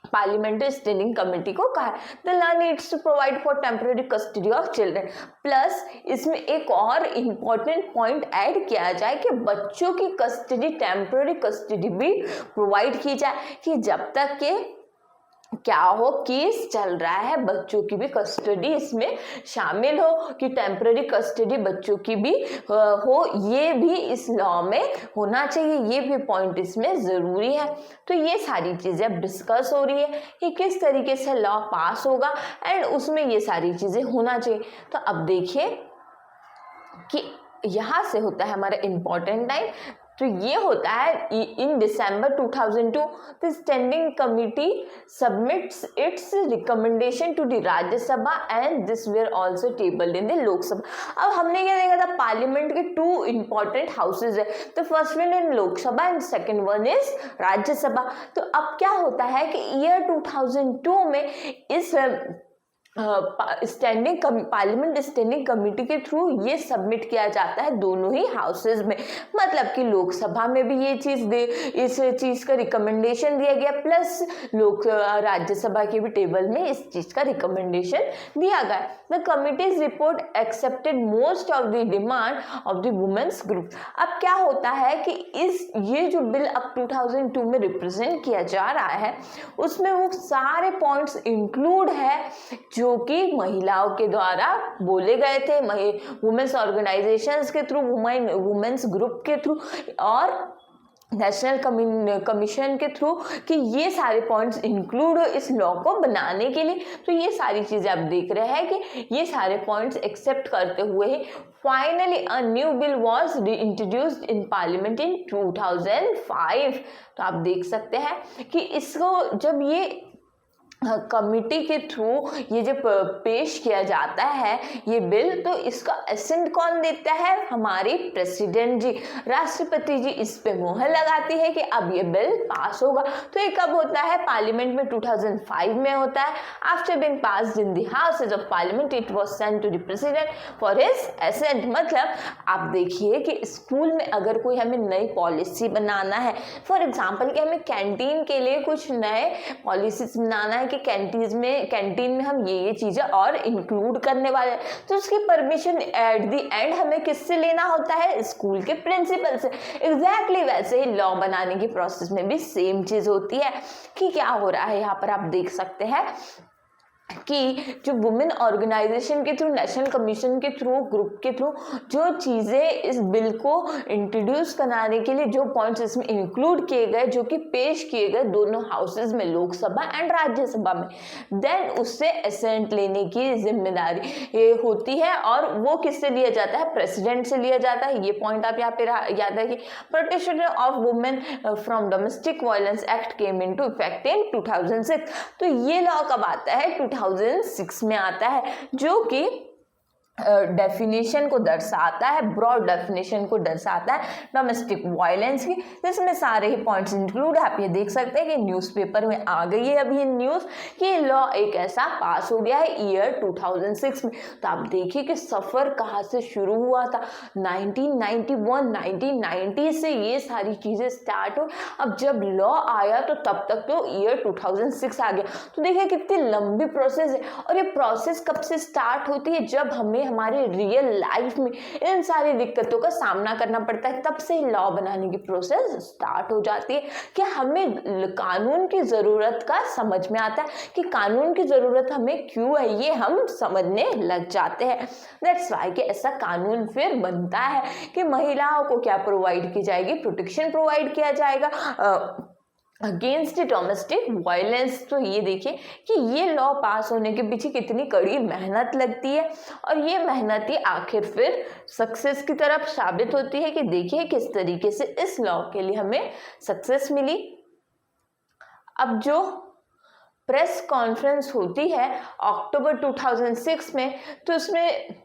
पार्लियामेंट्री स्टैंडिंग कमेटी को कहा the law needs to provide for temporary custody of children. Plus इसमें एक और इम्पॉर्टेंट पॉइंट ऐड किया जाए कि बच्चों की कस्टडी, टेम्पररी कस्टडी भी प्रोवाइड की जाए कि जब तक के क्या हो, केस चल रहा है, बच्चों की भी कस्टडी इसमें शामिल हो, कि टेम्पररी कस्टडी बच्चों की भी हो, ये भी इस लॉ में होना चाहिए, ये भी पॉइंट इसमें ज़रूरी है। तो ये सारी चीज़ें अब डिस्कस हो रही है कि किस तरीके से लॉ पास होगा एंड उसमें ये सारी चीज़ें होना चाहिए। तो अब देखिए कि यहाँ से होता है हमारा इम्पोर्टेंट टाइम, तो ये होता है in December 2002 the standing committee submits its recommendation to the Rajya Sabha and this were also tabled in the Lok Sabha. अब हमने क्या देखा था, पार्लियामेंट के टू इंपॉर्टेंट हाउसेज है, तो first one in Lok Sabha and second one is Rajya Sabha. तो अब क्या होता है कि ईयर 2002 में इस स्टैंडिंग पार्लियामेंट स्टैंडिंग कमेटी के थ्रू ये सबमिट किया जाता है दोनों ही हाउसेज में, मतलब कि लोकसभा में भी ये चीज़ इस चीज़ का रिकमेंडेशन दिया गया, प्लस राज्यसभा के भी टेबल में इस चीज़ का रिकमेंडेशन दिया गया। The committee's report accepted most of the demand of the women's group. अब क्या होता है कि ये जो बिल अब 2002 में रिप्रेजेंट किया जा रहा है उसमें वो सारे पॉइंट्स इंक्लूड है जो कि महिलाओं के द्वारा बोले गए थे, वुमेन्स ऑर्गेनाइजेशंस के थ्रू, वुमेन्स ग्रुप के थ्रू और नेशनल कमीशन के थ्रू, कि ये सारे पॉइंट्स इंक्लूड हो इस लॉ को बनाने के लिए। तो ये सारी चीज़ें आप देख रहे हैं कि ये सारे पॉइंट्स एक्सेप्ट करते हुए ही finally a new bill was introduced in parliament in 2005। तो आप देख सकते हैं कि इसको जब ये कमिटी के थ्रू ये जब पेश किया जाता है ये बिल, तो इसका एसेंट कौन देता है, हमारी प्रेसिडेंट जी, राष्ट्रपति जी इस पे मोहर लगाती है कि अब ये बिल पास होगा। तो ये कब होता है, पार्लियामेंट में 2005 में होता है। After being passed in the houses of parliament it was sent to the president for his assent. मतलब आप देखिए कि स्कूल में अगर कोई हमें नई पॉलिसी बनाना है, फॉर एग्जाम्पल कि हमें कैंटीन के लिए कुछ नए पॉलिसीज बनाना है कि कैंटीन में हम ये चीज़ें और इंक्लूड करने वाले हैं, तो उसकी परमिशन एट द एंड हमें किससे लेना होता है, स्कूल के प्रिंसिपल से। एग्जैक्टली वैसे ही लॉ बनाने की प्रोसेस में भी सेम चीज़ होती है कि क्या हो रहा है। यहाँ पर आप देख सकते हैं कि जो वुमेन ऑर्गेनाइजेशन के थ्रू, नेशनल कमीशन के थ्रू, ग्रुप के थ्रू जो चीज़ें इस बिल को इंट्रोड्यूस कराने के लिए जो पॉइंट्स इसमें इंक्लूड किए गए, जो कि पेश किए गए दोनों हाउसेज में, लोकसभा एंड राज्यसभा में, देन उससे एसेंट लेने की जिम्मेदारी होती है और वो किससे लिया जाता है, प्रेसिडेंट से लिया जाता है। ये पॉइंट आप यहाँ पे याद रखिए। Protection of women from domestic violence act came into effect in 2006। तो ये लॉ कब आता है, 2006 में आता है, जो कि डेफिनेशन को दर्शाता है, ब्रॉड डेफिनेशन को दर्शाता है डोमेस्टिक वायलेंस की, जिसमें सारे ही पॉइंट्स इंक्लूड है। आप ये देख सकते हैं कि न्यूज़पेपर में आ गई है अभी न्यूज़ कि लॉ एक ऐसा पास हो गया है ईयर 2006 में। तो आप देखिए कि सफ़र कहाँ से शुरू हुआ था, 1991 1990 से ये सारी चीज़ें स्टार्ट हो। अब जब लॉ आया तो तब तक तो ईयर 2006 आ गया। तो देखिए कितनी लंबी प्रोसेस है, और ये प्रोसेस कब से स्टार्ट होती है, जब हमें हमारे रियल लाइफ में इन सारी दिक्कतों का सामना करना पड़ता है, तब से लॉ बनाने की प्रोसेस स्टार्ट हो जाती है कि हमें कानून की ज़रूरत का समझ में आता है कि कानून की ज़रूरत हमें क्यों है, ये हम समझने लग जाते हैं। दैट्स वाई कि ऐसा कानून फिर बनता है कि महिलाओं को क्या प्रोवाइड की जाएगी, प्रोटेक्शन प्रोवाइड किया जाएगा, अगेंस्ट डोमेस्टिक वायलेंस। तो ये देखिए कि ये लॉ पास होने के पीछे कितनी कड़ी मेहनत लगती है और ये मेहनत ही आखिर फिर सक्सेस की तरफ साबित होती है कि देखिए किस तरीके से इस लॉ के लिए हमें सक्सेस मिली। अब जो प्रेस कॉन्फ्रेंस होती है अक्टूबर 2006 में, तो उसमें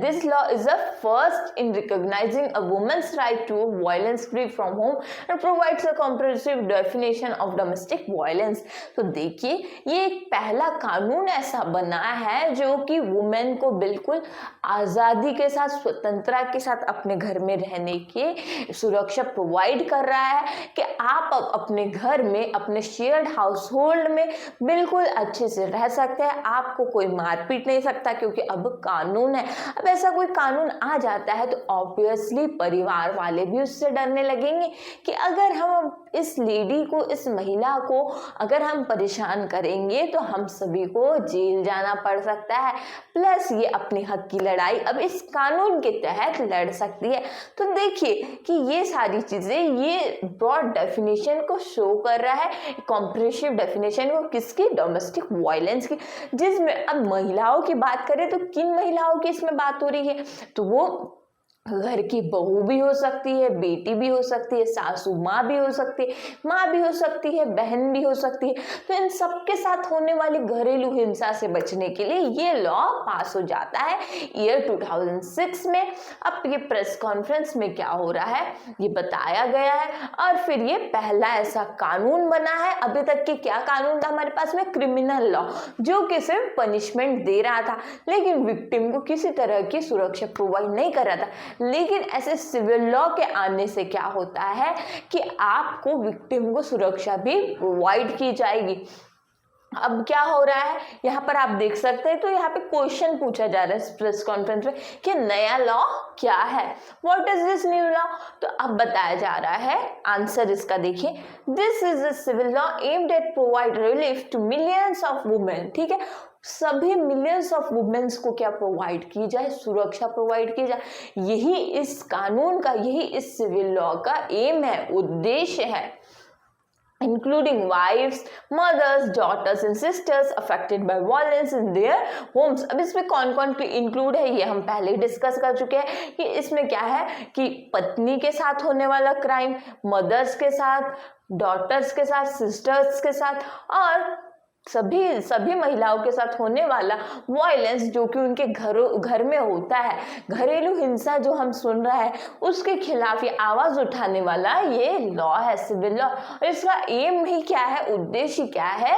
this law is the first in recognizing a woman's right to violence free from home and provides a comprehensive definition of domestic violence। तो देखिए ये एक पहला कानून ऐसा बना है जो कि वुमेन को बिल्कुल आज़ादी के साथ, स्वतंत्रता के साथ अपने घर में रहने की सुरक्षा प्रोवाइड कर रहा है कि आप अब अपने घर में, अपने शेयर्ड हाउस होल्ड में बिल्कुल अच्छे से रह सकते हैं, आपको कोई मार पीट नहीं सकता क्योंकि अब कानून है। अब ऐसा कोई कानून आ जाता है तो ऑब्वियसली परिवार वाले भी उससे डरने लगेंगे कि अगर हम इस लेडी को, इस महिला को अगर हम परेशान करेंगे तो हम सभी को जेल जाना पड़ सकता है, प्लस ये अपने हक की लड़ाई अब इस कानून के तहत लड़ सकती है। तो देखिए कि ये सारी चीज़ें, ये ब्रॉड डेफिनेशन को शो कर रहा है, कॉम्प्रिहेंसिव डेफिनेशन को, किसकी? डोमेस्टिक वायलेंस की। जिसमें अब महिलाओं की बात करें तो किन महिलाओं की इसमें बात हो रही है? तो वो घर की बहू भी हो सकती है, बेटी भी हो सकती है, सासू माँ भी हो सकती है, माँ भी हो सकती है, बहन भी हो सकती है। तो इन सबके साथ होने वाली घरेलू हिंसा से बचने के लिए ये लॉ पास हो जाता है ईयर 2006 में। अब ये प्रेस कॉन्फ्रेंस में क्या हो रहा है ये बताया गया है और फिर ये पहला ऐसा कानून बना है। अभी तक के क्या कानून था हमारे पास में? क्रिमिनल लॉ, जो कि सिर्फ पनिशमेंट दे रहा था लेकिन विक्टिम को किसी तरह की सुरक्षा प्रोवाइड नहीं कर रहा था। लेकिन ऐसे सिविल लॉ के आने से क्या होता है कि आपको विक्टिम को सुरक्षा भी प्रोवाइड की जाएगी। अब क्या हो रहा है यहाँ पर आप देख सकते हैं, तो यहाँ पे क्वेश्चन पूछा जा रहा है प्रेस कॉन्फ्रेंस में कि नया लॉ क्या है, what is this new law. तो अब बताया जा रहा है आंसर इसका, देखिए this is a civil law aimed at provide relief to millions of women. ठीक है, सभी मिलियंस ऑफ वुमेन्स को क्या प्रोवाइड की जाए? सुरक्षा प्रोवाइड की जाए। यही इस कानून का, यही इस सिविल लॉ का एम है, उद्देश्य है। including wives, mothers, daughters and sisters affected by violence in their homes। अब इसमें कौन कौन इंक्लूड है ये हम पहले ही डिस्कस कर चुके हैं कि इसमें क्या है कि पत्नी के साथ होने वाला क्राइम, मदर्स के साथ, डॉटर्स के साथ, सिस्टर्स के साथ और सभी महिलाओं के साथ होने वाला वायलेंस जो कि उनके घर में होता है, घरेलू हिंसा जो हम सुन रहे हैं उसके खिलाफ ये आवाज उठाने वाला ये लॉ है, सिविल लॉ। और इसका एम ही क्या है, उद्देश्य क्या है?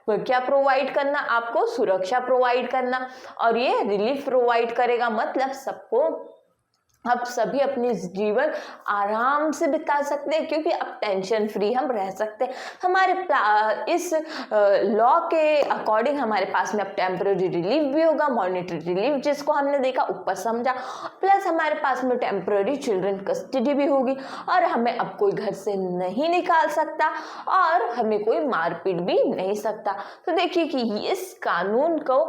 क्या प्रोवाइड करना? आपको सुरक्षा प्रोवाइड करना और ये रिलीफ प्रोवाइड करेगा, मतलब सबको अब सभी अपनी जीवन आराम से बिता सकते हैं क्योंकि अब टेंशन फ्री हम रह सकते हैं। हमारे इस लॉ के अकॉर्डिंग हमारे पास में अब टेम्पररी रिलीफ भी होगा, मॉनिटरी रिलीफ जिसको हमने देखा ऊपर समझा, प्लस हमारे पास में टेम्पररी चिल्ड्रन कस्टडी भी होगी और हमें अब कोई घर से नहीं निकाल सकता और हमें कोई मारपीट भी नहीं सकता। तो देखिए कि इस कानून को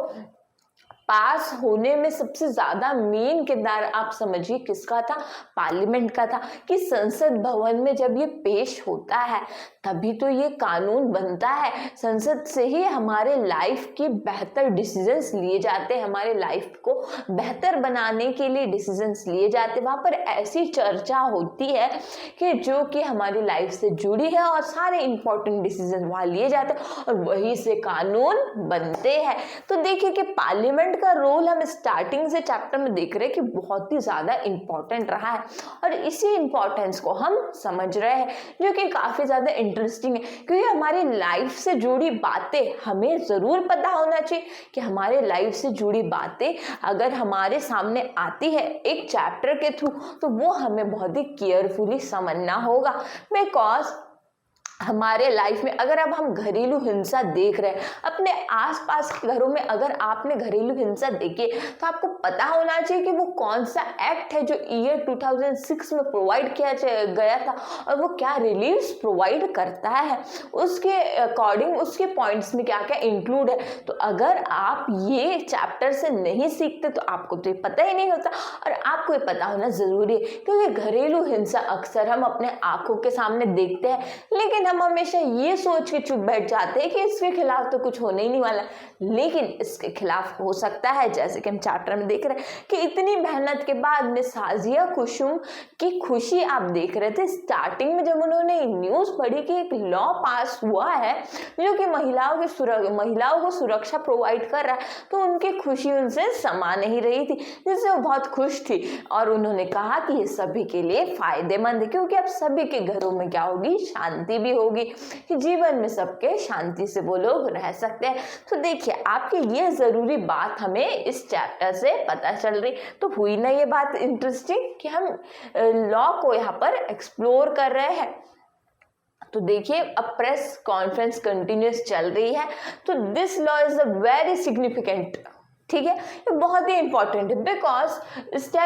पास होने में सबसे ज्यादा मेन किरदार आप समझिए किसका था? पार्लियामेंट का था कि संसद भवन में जब ये पेश होता है तभी तो ये कानून बनता है। संसद से ही हमारे लाइफ की बेहतर डिसीजंस लिए जाते हैं, हमारे लाइफ को बेहतर बनाने के लिए डिसीजंस लिए जाते हैं। वहाँ पर ऐसी चर्चा होती है कि जो कि हमारी लाइफ से जुड़ी है और सारे इंपॉर्टेंट डिसीजन वहाँ लिए जाते हैं और वहीं से कानून बनते हैं। तो देखिए कि पार्लियामेंट का रोल हम स्टार्टिंग से चैप्टर में देख रहे हैं कि बहुत ही ज्यादा इंपॉर्टेंट रहा है और इसी इंपॉर्टेंस को हम समझ रहे हैं जो कि काफी ज्यादा इंटरेस्टिंग है क्योंकि हमारी लाइफ से जुड़ी बातें हमें जरूर पता होना चाहिए कि हमारे लाइफ से जुड़ी बातें अगर हमारे सामने आती है एक चैप्टर के थ्रू तो वो हमें बहुत ही केयरफुली समझना होगा। बिकॉज हमारे लाइफ में अगर अब हम घरेलू हिंसा देख रहे हैं अपने आसपास के घरों में, अगर आपने घरेलू हिंसा देखी तो आपको पता होना चाहिए कि वो कौन सा एक्ट है जो ईयर 2006 में प्रोवाइड किया गया था और वो क्या रिलीफ प्रोवाइड करता है, उसके अकॉर्डिंग उसके पॉइंट्स में क्या क्या इंक्लूड है। तो अगर आप ये चैप्टर से नहीं सीखते तो आपको तो ये पता ही नहीं होता और आपको ये पता होना जरूरी है क्योंकि घरेलू हिंसा अक्सर हम अपने आंखों के सामने देखते हैं लेकिन हम हमेशा ये सोच के चुप बैठ जाते हैं कि इसके खिलाफ तो कुछ होने ही नहीं वाला, लेकिन इसके खिलाफ हो सकता है। जैसे कि हम चैप्टर में देख रहे हैं कि इतनी मेहनत के बाद में साजिया कुसुम की खुशी आप देख रहे थे स्टार्टिंग में जब उन्होंने न्यूज़ पढ़ी कि एक लॉ पास हुआ है जो कि महिलाओं को सुरक्षा प्रोवाइड कर रहा है, तो उनकी खुशी उनसे समा नहीं रही थी, जिससे वो बहुत खुश थी। और उन्होंने कहा कि ये सभी के लिए फायदेमंद है, क्योंकि अब सभी के घरों में क्या होगी, शांति भी होगी, कि जीवन में सबके शांति से वो लोग रह सकते हैं। तो देखिए आपकी ये जरूरी बात हमें इस चैप्टर से पता चल रही। तो हुई ना ये बात इंटरेस्टिंग कि हम लॉ को यहाँ पर एक्सप्लोर कर रहे हैं। तो देखिए अब प्रेस कॉन्फ्रेंस कंटिन्यूस चल रही है। तो this law is a very significant, ठीक है, ये बहुत ही इंपॉर्टेंट है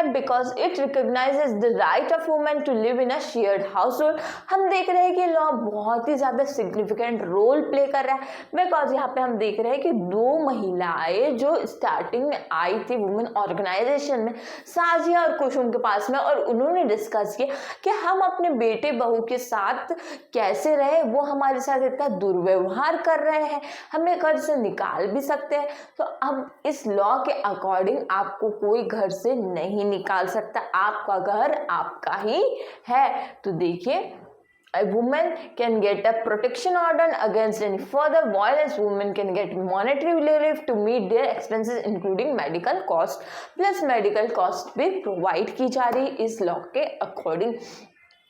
because it recognises the right of women to live in a shared household. हम देख रहे हैं कि लॉ बहुत ही ज्यादा सिग्निफिकेंट रोल प्ले कर रहा है, बिकॉज यहाँ पे हम देख रहे हैं कि दो महिलाएं जो स्टार्टिंग में आई थी वुमेन ऑर्गेनाइजेशन में, साजिया और कुसुम के पास में, और उन्होंने डिस्कस किया कि हम अपने बेटे बहू के साथ कैसे रहे, वो हमारे साथ इतना दुर्व्यवहार कर रहे हैं, हमें घर से निकाल भी सकते हैं। तो अब इस लॉ के अकॉर्डिंग आपको कोई घर से नहीं निकाल सकता, आपका घर आपका ही है। तो देखिए a woman can get a protection order against any further violence. Women can get monetary relief to meet their expenses including medical cost, plus medical cost भी provide की जा रही इस लॉ के अकॉर्डिंग,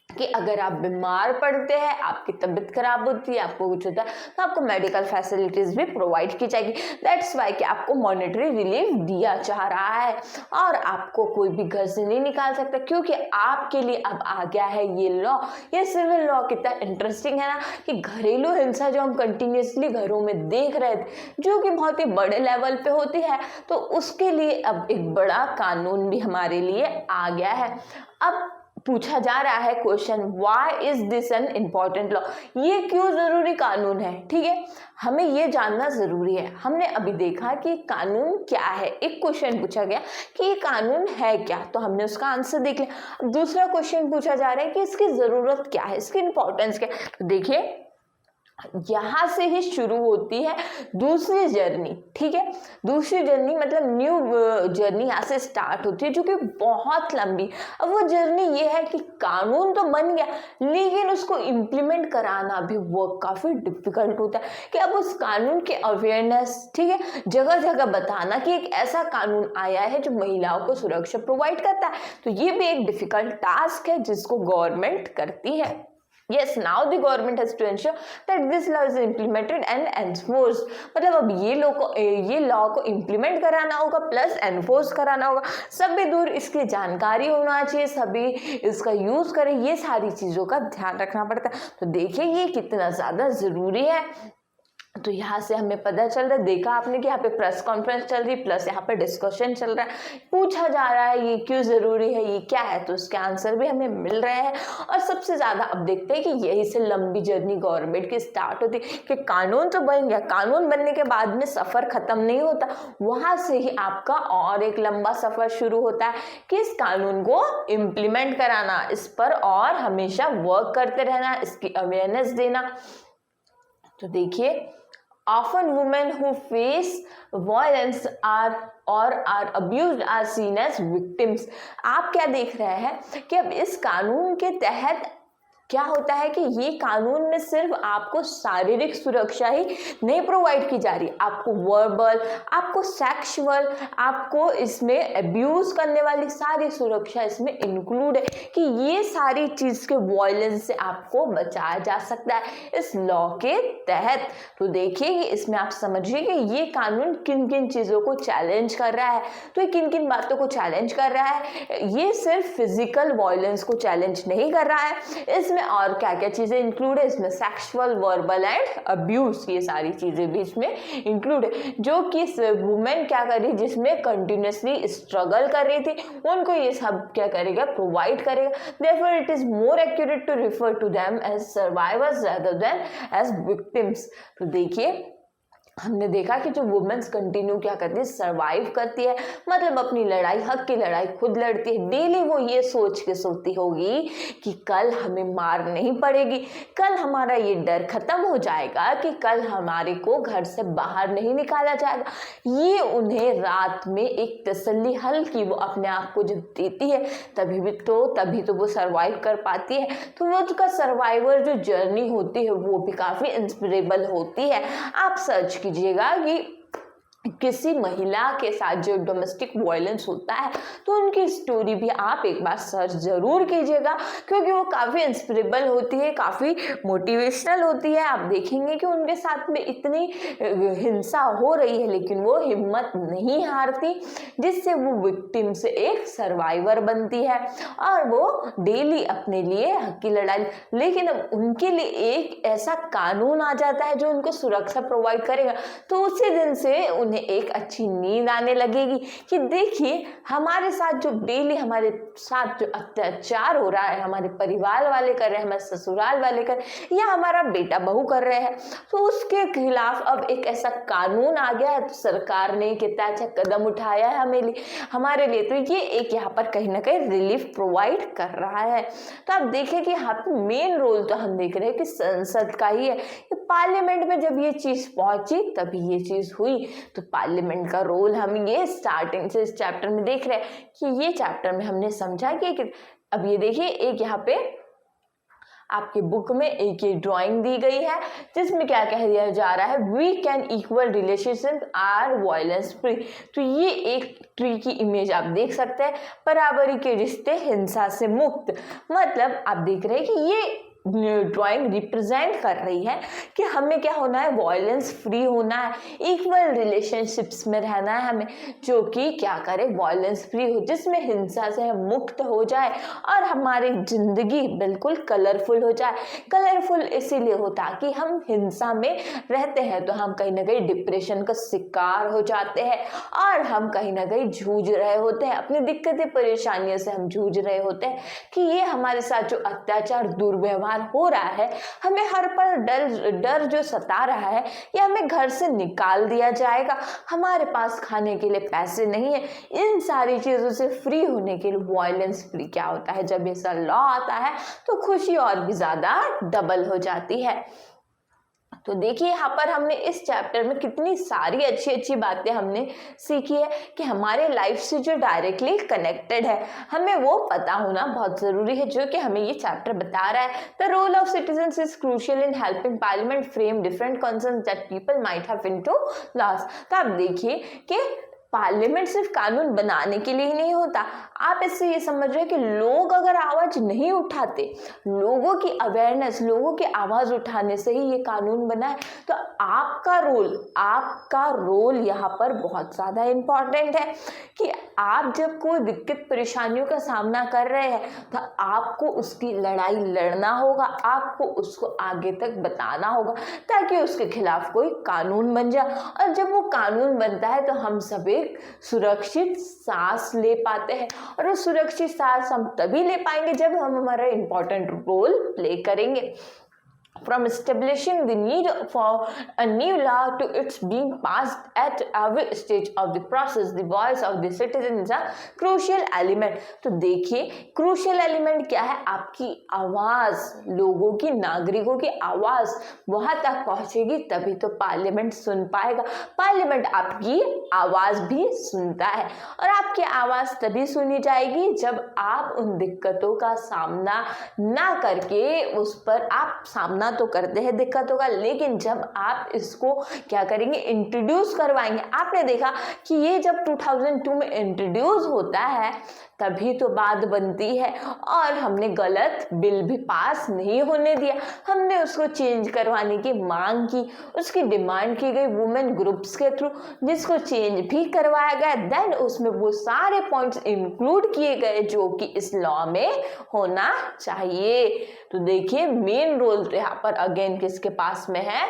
कि अगर आप बीमार पड़ते हैं, आपकी तबीयत खराब होती है, आपको कुछ होता है, तो आपको मेडिकल फैसिलिटीज भी प्रोवाइड की जाएगी। दैट्स वाई कि आपको मॉनेटरी रिलीफ दिया जा रहा है, और आपको कोई भी घर से नहीं निकाल सकता, क्योंकि आपके लिए अब आ गया है ये लॉ। ये सिविल लॉ कितना इंटरेस्टिंग है ना, कि घरेलू हिंसा जो हम कंटिन्यूसली घरों में देख रहे थे, जो कि बहुत ही बड़े लेवल पे होती है, तो उसके लिए अब एक बड़ा कानून भी हमारे लिए आ गया है। अब पूछा जा रहा है question, why is this an important law, ये क्यों जरूरी कानून है, ठीक है, हमें ये जानना जरूरी है। हमने अभी देखा कि कानून क्या है, एक क्वेश्चन पूछा गया कि ये कानून है क्या, तो हमने उसका आंसर देख लिया। अब दूसरा क्वेश्चन पूछा जा रहा है कि इसकी जरूरत क्या है, इसकी इंपॉर्टेंस क्या है। तो देखिए यहां से ही शुरू होती है दूसरी जर्नी, ठीक है, दूसरी जर्नी मतलब न्यू जर्नी यहाँ से स्टार्ट होती है, जो कि बहुत लंबी। अब वो जर्नी ये है कि कानून तो बन गया, लेकिन उसको इम्प्लीमेंट कराना भी वो काफी डिफिकल्ट होता है, कि अब उस कानून के अवेयरनेस, ठीक है, जगह जगह बताना कि एक ऐसा कानून आया है जो महिलाओं को सुरक्षा प्रोवाइड करता है, तो ये भी एक डिफिकल्ट टास्क है जिसको गवर्नमेंट करती है। Yes, now the government has to ensure that this law is implemented and enforced. मतलब अब ये लॉ को इम्प्लीमेंट कराना होगा प्लस एनफोर्स कराना होगा, सभी दूर इसकी जानकारी होना चाहिए, सभी इसका यूज करें, ये सारी चीजों का ध्यान रखना पड़ता है। तो देखिए ये कितना ज्यादा जरूरी है। तो यहाँ से हमें पता चल रहा है, देखा आपने कि यहाँ पे प्रेस कॉन्फ्रेंस चल रही, प्लस यहाँ पे डिस्कशन चल रहा है, पूछा जा रहा है ये क्यों जरूरी है, ये क्या है, तो उसके आंसर भी हमें मिल रहे हैं। और सबसे ज्यादा अब देखते हैं कि यही से लंबी जर्नी गवर्नमेंट की स्टार्ट होती है, कि कानून तो बन गया, कानून बनने के बाद में सफर खत्म नहीं होता, वहां से ही आपका और एक लंबा सफर शुरू होता है, कि इस कानून को इम्प्लीमेंट कराना, इस पर और हमेशा वर्क करते रहना, इसकी अवेयरनेस देना। तो देखिए often women who face violence are abused are seen as victims। आप क्या देख रहे हैं कि अब इस कानून के तहत क्या होता है कि ये कानून में सिर्फ आपको शारीरिक सुरक्षा ही नहीं प्रोवाइड की जा रही, आपको वर्बल, आपको सेक्सुअल, आपको इसमें अब्यूज करने वाली सारी सुरक्षा इसमें इंक्लूड है, कि ये सारी चीज के वायलेंस से आपको बचाया जा सकता है इस लॉ के तहत। तो देखिए कि इसमें आप समझिए कि ये कानून किन किन चीजों को चैलेंज कर रहा है, तो ये किन किन बातों को चैलेंज कर रहा है। ये सिर्फ फिजिकल वायलेंस को चैलेंज नहीं कर रहा है, इसमें और क्या क्या चीजें इंक्लूड है, इसमें सेक्सुअल, वर्बल एंड अब्यूज, ये सारी चीजें भी इसमें इंक्लूड है, जो कि वुमेन क्या कर रही, जिसमें कंटिन्यूसली स्ट्रगल कर रही थी, उनको ये सब क्या करेगा, प्रोवाइड करेगा। Therefore it is more accurate to refer to them as survivors rather than as victims. तो देखिए हमने देखा कि जो वुमेन्स कंटिन्यू क्या करती है, सर्वाइव करती है, मतलब अपनी लड़ाई, हक की लड़ाई खुद लड़ती है। डेली वो ये सोच के सोती होगी कि कल हमें मार नहीं पड़ेगी, कल हमारा ये डर खत्म हो जाएगा कि कल हमारे को घर से बाहर नहीं निकाला जाएगा। ये उन्हें रात में एक तसल्ली हल्की वो अपने आप को जब देती है, तभी तो वो सर्वाइव कर पाती है। तो वो उसका सर्वाइवर जो जर्नी होती है वो भी काफ़ी इंस्पिरेबल होती है। आप सर्च कीजिएगा कि किसी महिला के साथ जो डोमेस्टिक वायलेंस होता है तो उनकी स्टोरी भी आप एक बार सर्च ज़रूर कीजिएगा, क्योंकि वो काफ़ी इंस्पिरेबल होती है, काफ़ी मोटिवेशनल होती है। आप देखेंगे कि उनके साथ में इतनी हिंसा हो रही है लेकिन वो हिम्मत नहीं हारती, जिससे वो विक्टिम से एक सर्वाइवर बनती है और वो डेली अपने लिए हक की लड़ाई। लेकिन अब उनके लिए एक ऐसा कानून आ जाता है जो उनको सुरक्षा प्रोवाइड करेगा, तो उसी दिन से उन्हें एक अच्छी नींद आने लगेगी कि देखिए हमारे साथ जो डेली हमारे साथ जो अत्याचार हो रहा है, हमारे परिवार वाले कर रहे हैं, हमारे ससुराल वाले कर रहे हैं, या हमारा बेटा बहू कर रहे हैं, तो उसके खिलाफ अब एक ऐसा कानून आ गया है। तो सरकार ने कितना अच्छा कदम उठाया है हमारे लिए, तो ये एक यहाँ पर कहीं ना कहीं रिलीफ प्रोवाइड कर रहा है। तो आप देखिए कि यहाँ पे मेन रोल तो हम देख रहे हैं कि संसद का ही है। पार्लियामेंट में जब ये चीज पहुंची तभी ये चीज हुई, तो पार्लियामेंट का रोल हम ये स्टार्टिंग से इस चैप्टर में देख रहे हैं कि ये चैप्टर में हमने समझा कि अब ये देखिए एक यहाँ पे आपके बुक में एक ये ड्राइंग दी गई है जिसमें क्या कह दिया जा रहा है, we can equal relationship are violence free. तो ये एक ट्री की इमेज आप देख सकते हैं, बराबरी के रिश्ते हिंसा से मुक्त। मतलब आप देख रहे हैं कि ये ड्राइंग रिप्रेजेंट कर रही है कि हमें क्या होना है, वायलेंस फ्री होना है, इक्वल रिलेशनशिप्स में रहना है हमें, जो कि क्या करे, वायलेंस फ्री हो, जिसमें हिंसा से हम मुक्त हो जाए और हमारी जिंदगी बिल्कुल कलरफुल हो जाए। कलरफुल इसीलिए होता कि हम हिंसा में रहते हैं तो हम कहीं ना कहीं डिप्रेशन का शिकार हो जाते हैं और हम कहीं ना कहीं जूझ रहे होते हैं, अपनी दिक्कतें परेशानियों से हम जूझ रहे होते हैं कि ये हमारे साथ जो अत्याचार दुर्व्यवहार हो रहा है, हमें हर पल डर जो सता रहा है, ये हमें घर से निकाल दिया जाएगा, हमारे पास खाने के लिए पैसे नहीं है। इन सारी चीजों से फ्री होने के लिए वायलेंस फ्री क्या होता है, जब ऐसा लॉ आता है तो खुशी और भी ज्यादा डबल हो जाती है। तो देखिए यहाँ पर हमने इस चैप्टर में कितनी सारी अच्छी अच्छी बातें हमने सीखी है कि हमारे लाइफ से जो डायरेक्टली कनेक्टेड है, हमें वो पता होना बहुत ज़रूरी है, जो कि हमें ये चैप्टर बता रहा है। The role of citizens is crucial in helping parliament frame different concerns that people might have into laws. तो आप देखिए कि पार्लियामेंट सिर्फ कानून बनाने के लिए ही नहीं होता। आप इससे ये समझ रहे हैं कि लोग अगर आवाज नहीं उठाते, लोगों की अवेयरनेस, लोगों की आवाज उठाने से ही ये कानून बना है, तो आपका रोल यहाँ पर बहुत ज़्यादा इम्पॉर्टेंट है कि आप जब कोई दिक्कत परेशानियों का सामना कर रहे हैं तो आपको उसकी लड़ाई लड़ना होगा, आपको उसको आगे तक बताना होगा ताकि उसके खिलाफ कोई कानून बन जाए। और जब वो कानून बनता है तो हम सब एक सुरक्षित सांस ले पाते हैं, और वो सुरक्षित सांस हम तभी ले पाएंगे जब हम हमारा इम्पोर्टेंट रोल प्ले करेंगे। From establishing the need for a new law to its being passed at every stage of the process, the voice of the citizen is a crucial element। तो देखिए crucial element क्या है, आपकी आवाज, लोगों की, नागरिकों की आवाज वहां तक पहुंचेगी तभी तो पार्लियामेंट सुन पाएगा। पार्लियामेंट आपकी आवाज भी सुनता है, और आपकी आवाज तभी सुनी जाएगी जब आप उन दिक्कतों का सामना ना करके, उस पर आप सामना तो करते हैं दिक्कतों का, लेकिन जब आप इसको क्या करेंगे, इंट्रोड्यूस करवाएंगे। आपने देखा कि ये जब 2002 में इंट्रोड्यूस होता है तभी तो बात बनती है, और हमने गलत बिल भी पास नहीं होने दिया, हमने उसको चेंज करवाने की मांग की, उसकी डिमांड की गई वुमेन ग्रुप्स के थ्रू, जिसको चेंज भी करवाया गया। देन उसमें वो सारे पॉइंट्स इंक्लूड किए गए जो कि इस लॉ में होना चाहिए। तो देखिए मेन रोल तो यहाँ पर अगेन किसके पास में है,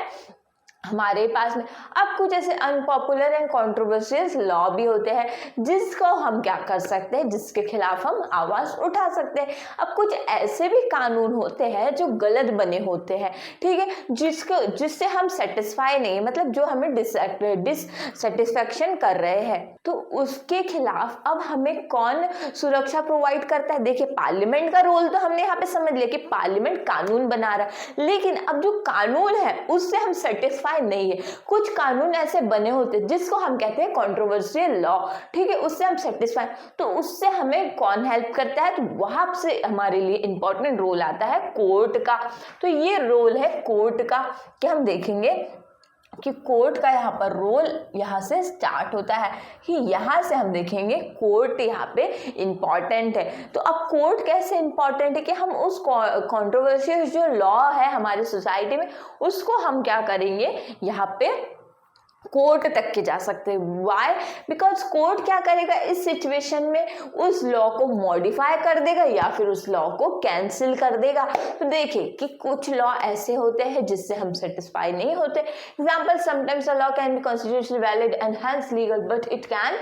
हमारे पास में अब कुछ ऐसे अनपॉपुलर एंड कंट्रोवर्शियल लॉ भी होते हैं जिसको हम क्या कर सकते हैं, जिसके खिलाफ हम आवाज़ उठा सकते हैं। अब कुछ ऐसे भी कानून होते हैं जो गलत बने होते हैं, ठीक है, जिससे हम सेटिस्फाई नहीं, मतलब जो हमें डिससेटिस्फैक्शन कर रहे हैं, तो उसके खिलाफ अब हमें कौन सुरक्षा प्रोवाइड करता है। देखिए, पार्लियामेंट का रोल तो हमने यहाँ पे समझ लिया कि पार्लियामेंट कानून बना रहा है, लेकिन अब जो कानून है उससे हम सेटिस्फाई नहीं है। कुछ कानून ऐसे बने होते हैं जिसको हम कहते हैं कंट्रोवर्शियल लॉ, ठीक है, उससे हम सेटिस्फाई, तो उससे हमें कौन हेल्प करता है, तो वहां से हमारे लिए इंपॉर्टेंट रोल आता है कोर्ट का। तो ये रोल है कोर्ट का कि हम देखेंगे कि कोर्ट का यहाँ पर रोल यहाँ से स्टार्ट होता है कि यहाँ से हम देखेंगे कोर्ट यहाँ पे इम्पॉर्टेंट है। तो अब कोर्ट कैसे इम्पॉर्टेंट है कि हम उस कंट्रोवर्शियल जो लॉ है हमारी सोसाइटी में उसको हम क्या करेंगे, यहाँ पे कोर्ट तक के जा सकते हैं। वाई? बिकॉज कोर्ट क्या करेगा इस सिचुएशन में, उस लॉ को मॉडिफाई कर देगा या फिर उस लॉ को कैंसिल कर देगा। तो देखिए कि कुछ लॉ ऐसे होते हैं जिससे हम सेटिस्फाई नहीं होते। Example, sometimes a law can be constitutionally valid and hence legal but it can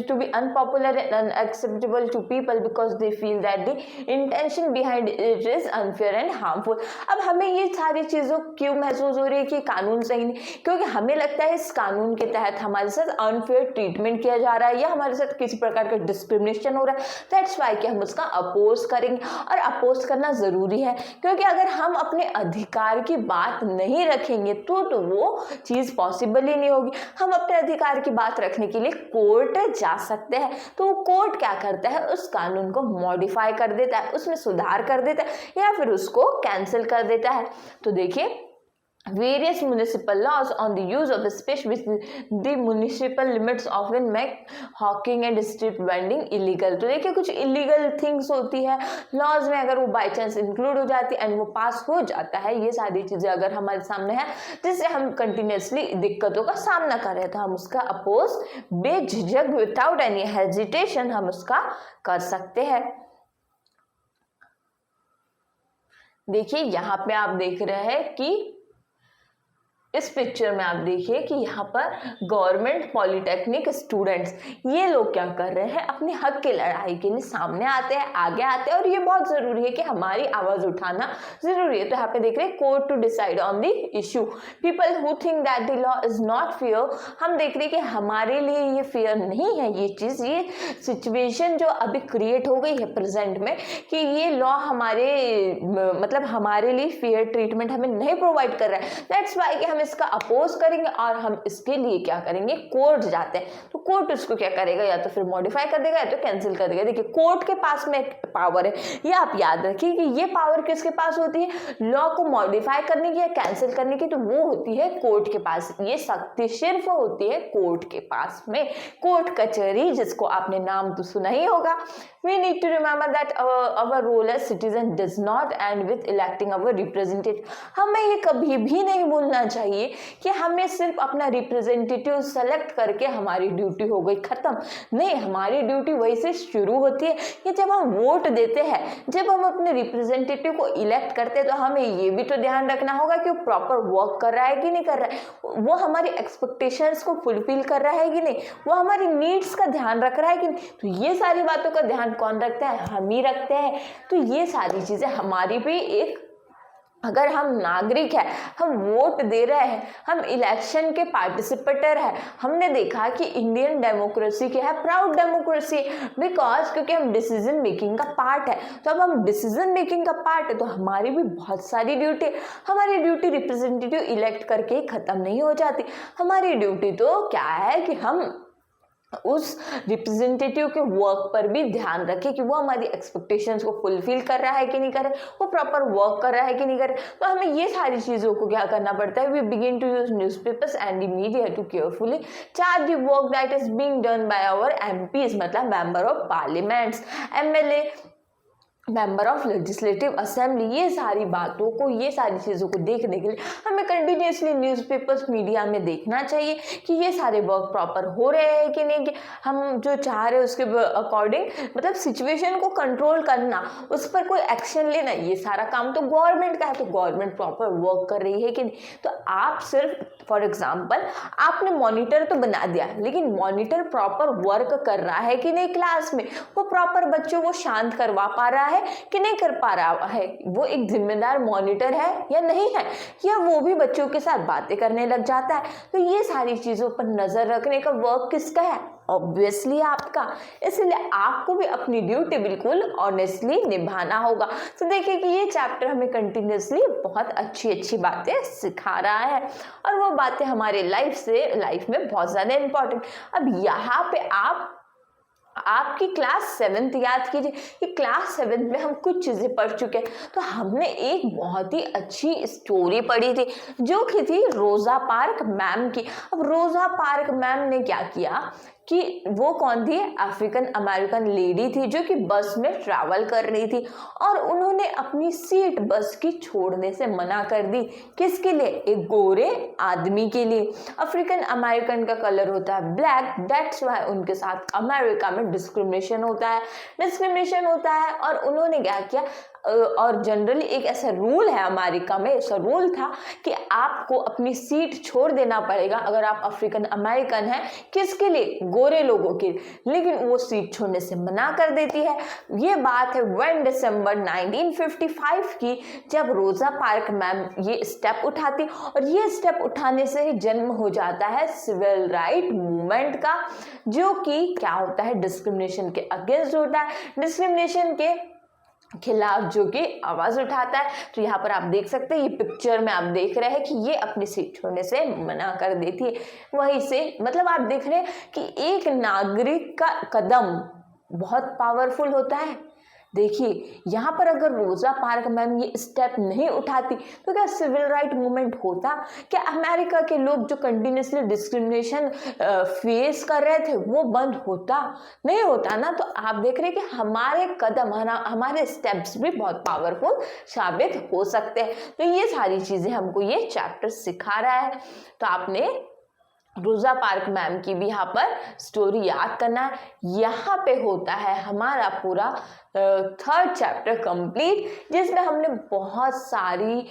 to be unpopular and unacceptable to people because they feel that the intention behind it is unfair and harmful. अब हमें ये सारी चीज़ों क्यों महसूस हो रही है कि कानून सही नहीं, क्योंकि हमें लगता है इस कानून के तहत हमारे साथ अनफेयर ट्रीटमेंट किया जा रहा है या हमारे साथ किसी प्रकार का डिस्क्रिमिनेशन हो रहा है। दैट्स वाई कि हम उसका अपोज करेंगे, और अपोज करना ज़रूरी है, क्योंकि अगर हम अपने अधिकार की बात नहीं रखेंगे तो वो चीज़ पॉसिबल ही नहीं होगी। हम अपने अधिकार की बात रखने के लिए कोर्ट जा सकते हैं, तो वो कोर्ट क्या करता है, उस कानून को मॉडिफाई कर देता है, उसमें सुधार कर देता है या फिर उसको कैंसिल कर देता है। तो देखिए, various municipal laws on the use of space with the municipal limits often make hawking and street vending illegal। तो देखिए, कुछ illegal things होती है laws में, अगर वो by chance include हो जाती है एंड वो पास हो जाता है, ये सारी चीज़ें अगर हमारे सामने है जिससे हम कंटिन्यूसली दिक्कतों का सामना कर रहे हैं, तो हम उसका अपोज बेझिझक विदाउट एनी हेजिटेशन हम उसका कर सकते हैं। देखिए, यहाँ पे आप देख रहे हैं कि इस पिक्चर में आप देखिए कि यहाँ पर गवर्नमेंट पॉलिटेक्निक स्टूडेंट्स ये लोग क्या कर रहे हैं, अपने हक की लड़ाई के लिए सामने आते हैं, आगे आते हैं, और ये बहुत ज़रूरी है कि हमारी आवाज़ उठाना ज़रूरी है। तो यहाँ पे देख रहे हैं court to decide on the issue, people who think that the law is not fair. हम देख रहे हैं कि हमारे लिए ये फेयर नहीं है, ये चीज़, ये सिचुएशन जो अभी क्रिएट हो गई है प्रेजेंट में कि ये लॉ हमारे मतलब हमारे लिए फेयर ट्रीटमेंट हमें नहीं प्रोवाइड कर रहा है। दैट्स वाई कि हम इसका अपोज करेंगे और हम इसके लिए क्या करेंगे, कोर्ट जाते हैं। तो कोर्ट उसको क्या करेगा, या तो फिर मॉडिफाई कर देगा या तो कैंसिल कर देगा। देखिए, कोर्ट के पास में एक पावर है, ये आप याद रखिए कि ये पावर किसके पास होती है, लॉ को मॉडिफाई करने की या कैंसिल करने की, तो वो होती है कोर्ट के पास। ये शक्ति सिर्फ होती है कोर्ट के पास में, कोर्ट कचहरी, जिसको आपने नाम तो सुना ही होगा। We need to remember that our role as citizen does not end with electing our representative। हमें ये कभी भी नहीं भूलना चाहिए कि हमें सिर्फ अपना रिप्रेजेंटेटिव सेलेक्ट करके हमारी ड्यूटी हो गई खत्म। नहीं, हमारी ड्यूटी वही से शुरू होती है कि जब हम वोट देते हैं, जब हम अपने रिप्रेजेंटेटिव को इलेक्ट करते हैं, तो हमें ये भी तो ध्यान रखना होगा कि वो प्रॉपर वर्क कर रहा है कि नहीं कर रहा है, वो हमारी एक्सपेक्टेशंस को फुलफिल कर रहा है कि नहीं, वो हमारी नीड्स का ध्यान रख रहा है कि नहीं। तो ये सारी बातों का ध्यान कौन रखता है, हम ही रखते हैं। तो ये सारी चीजें हमारी भी एक, अगर हम नागरिक हैं, हम वोट दे रहे हैं, हम इलेक्शन के पार्टिसिपेटर हैं, हमने देखा कि इंडियन डेमोक्रेसी क्या है, प्राउड डेमोक्रेसी, बिकॉज क्योंकि हम डिसीजन मेकिंग का पार्ट है। तो अब हम डिसीजन मेकिंग का पार्ट है तो हमारी भी बहुत सारी ड्यूटी, हमारी ड्यूटी रिप्रेजेंटेटिव इलेक्ट करके ही खत्म नहीं हो जाती। हमारी ड्यूटी तो क्या है कि हम उस रिप्रेजेंटेटिव के वर्क पर भी ध्यान रखें कि वो हमारी एक्सपेक्टेशंस को फुलफिल कर रहा है कि नहीं कर रहा है, वो प्रॉपर वर्क कर रहा है कि नहीं कर रहा है। तो हमें ये सारी चीज़ों को क्या करना पड़ता है, we begin to use newspapers and the media to carefully chart the work that is being done by our MPs, मतलब member of parliaments, MLA, member of legislative assembly, ये सारी बातों को, ये सारी चीज़ों को देखने के लिए हमें कंटिन्यूसली न्यूज़पेपर्स, मीडिया में देखना चाहिए कि ये सारे वर्क प्रॉपर हो रहे हैं कि नहीं, कि हम जो चाह रहे हैं उसके अकॉर्डिंग, मतलब सिचुएशन को कंट्रोल करना, उस पर कोई एक्शन लेना, ये सारा काम तो गवर्नमेंट का है। तो गवर्नमेंट प्रॉपर वर्क कर रही है कि नहीं। तो आप सिर्फ फॉर एग्जाम्पल आपने मॉनिटर तो बना दिया, लेकिन मॉनिटर प्रॉपर वर्क कर रहा है कि नहीं क्लास में, वो प्रॉपर बच्चों को शांत करवा पा रहा है कि नहीं कर पा रहा है, वो एक जिम्मेदार मॉनिटर है या नहीं है, या वो भी बच्चों के साथ बातें करने लग जाता है। तो ये सारी चीज़ों पर नज़र रखने का वर्क किसका है? ऑब्वियसली आपका। इसलिए आपको भी अपनी ड्यूटी बिल्कुल ऑनेस्टली निभाना होगा। तो देखिए कि ये चैप्टर हमें कंटिन्यूसली बहुत अच्छी अच्छी बातें सिखा रहा है, और वो बातें हमारे लाइफ में बहुत ज़्यादा इंपॉर्टेंट। अब यहाँ पे आपकी क्लास 7th याद कीजिए कि क्लास 7th में हम कुछ चीज़ें पढ़ चुके हैं। तो हमने एक बहुत ही अच्छी स्टोरी पढ़ी थी जो कि थी रोज़ा पार्क मैम की। अब रोज़ा पार्क मैम ने क्या किया कि वो कौन थी? अफ्रीकन अमेरिकन लेडी थी जो कि बस में ट्रैवल कर रही थी, और उन्होंने अपनी सीट बस की छोड़ने से मना कर दी। किसके लिए? एक गोरे आदमी के लिए। अफ्रीकन अमेरिकन का कलर होता है ब्लैक, दैट्स वाई उनके साथ अमेरिका में डिस्क्रिमिनेशन होता है। और उन्होंने क्या किया, और जनरली एक ऐसा रूल है अमेरिका में, ऐसा रूल था कि आपको अपनी सीट छोड़ देना पड़ेगा अगर आप अफ्रीकन अमेरिकन हैं। किसके लिए? गोरे लोगों के। लेकिन वो सीट छोड़ने से मना कर देती है। ये बात है 1 दिसंबर 1955 की, जब रोज़ा पार्क मैम ये स्टेप उठाती, और ये स्टेप उठाने से ही जन्म हो जाता है सिविल राइट मूवमेंट का, जो कि क्या होता है? डिस्क्रिमिनेशन के अगेंस्ट होता है, डिस्क्रिमिनेशन के खिलाफ जो कि आवाज उठाता है। तो यहाँ पर आप देख सकते हैं, ये पिक्चर में आप देख रहे हैं कि ये अपनी सीट छोड़ने से मना कर देती है। वहीं से मतलब आप देख रहे हैं कि एक नागरिक का कदम बहुत पावरफुल होता है। देखिए यहाँ पर अगर रोज़ा पार्क मैम ये स्टेप नहीं उठाती तो क्या सिविल राइट मूवमेंट होता? क्या अमेरिका के लोग जो कंटिन्यूसली डिस्क्रिमिनेशन फेस कर रहे थे वो बंद होता? नहीं होता ना। तो आप देख रहे हैं कि हमारे कदम, हमारे स्टेप्स भी बहुत पावरफुल साबित हो सकते हैं। तो ये सारी चीज़ें हमको ये चैप्टर सिखा रहा है। तो आपने रोज़ा पार्क मैम की भी यहाँ पर स्टोरी याद करना है। यहाँ पे होता है हमारा पूरा 3rd चैप्टर कंप्लीट, जिसमें हमने बहुत सारी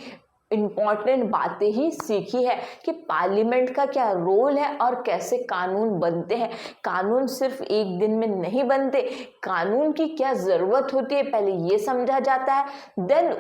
इम्पॉर्टेंट बातें ही सीखी है कि पार्लियामेंट का क्या रोल है और कैसे कानून बनते हैं। कानून सिर्फ एक दिन में नहीं बनते, कानून की क्या ज़रूरत होती है पहले ये समझा जाता है, देन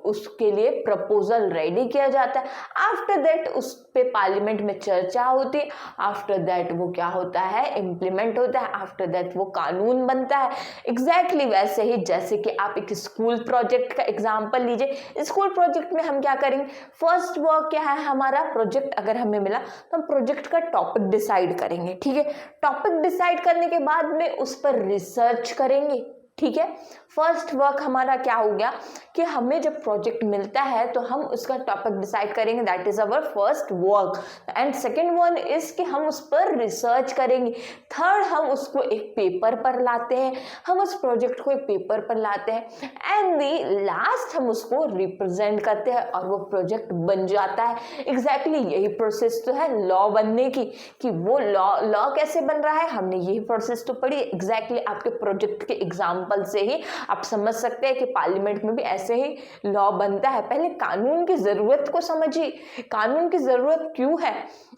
उसके लिए प्रपोजल रेडी किया जाता है, आफ्टर दैट उस पे पार्लियामेंट में चर्चा होती है, आफ्टर दैट वो क्या होता है? इम्प्लीमेंट होता है, आफ्टर दैट वो कानून बनता है। एग्जैक्टली वैसे ही जैसे कि आप एक स्कूल प्रोजेक्ट का एग्जाम्पल लीजिए। स्कूल प्रोजेक्ट में हम क्या करेंगे? फर्स्ट वर्क क्या है हमारा? प्रोजेक्ट अगर हमें मिला तो हम प्रोजेक्ट का टॉपिक डिसाइड करेंगे, ठीक है। टॉपिक डिसाइड करने के बाद में उस पर रिसर्च करेंगे, ठीक है। फर्स्ट वर्क हमारा क्या हो गया कि हमें जब प्रोजेक्ट मिलता है तो हम उसका टॉपिक डिसाइड करेंगे, that is our first work. And second one is कि हम उस पर रिसर्च करेंगे। थर्ड, हम उसको एक पेपर पर लाते हैं, हम उस प्रोजेक्ट को एक पेपर पर लाते हैं। एंड दी लास्ट हम उसको रिप्रेजेंट करते हैं और वो प्रोजेक्ट बन जाता है। एग्जैक्टली यही प्रोसेस तो है लॉ बनने की, कि वो लॉ कैसे बन रहा है, हमने यही प्रोसेस तो पढ़ी। एग्जैक्टली आपके प्रोजेक्ट के एग्जाम्पल से ही आप समझ सकते हैं कि पार्लियामेंट में भी ऐसे ही लॉ बनता है। पहले कानून की जरूरत को समझिए, कानून की जरूरत क्यों है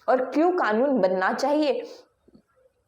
और क्यों कानून बनना चाहिए।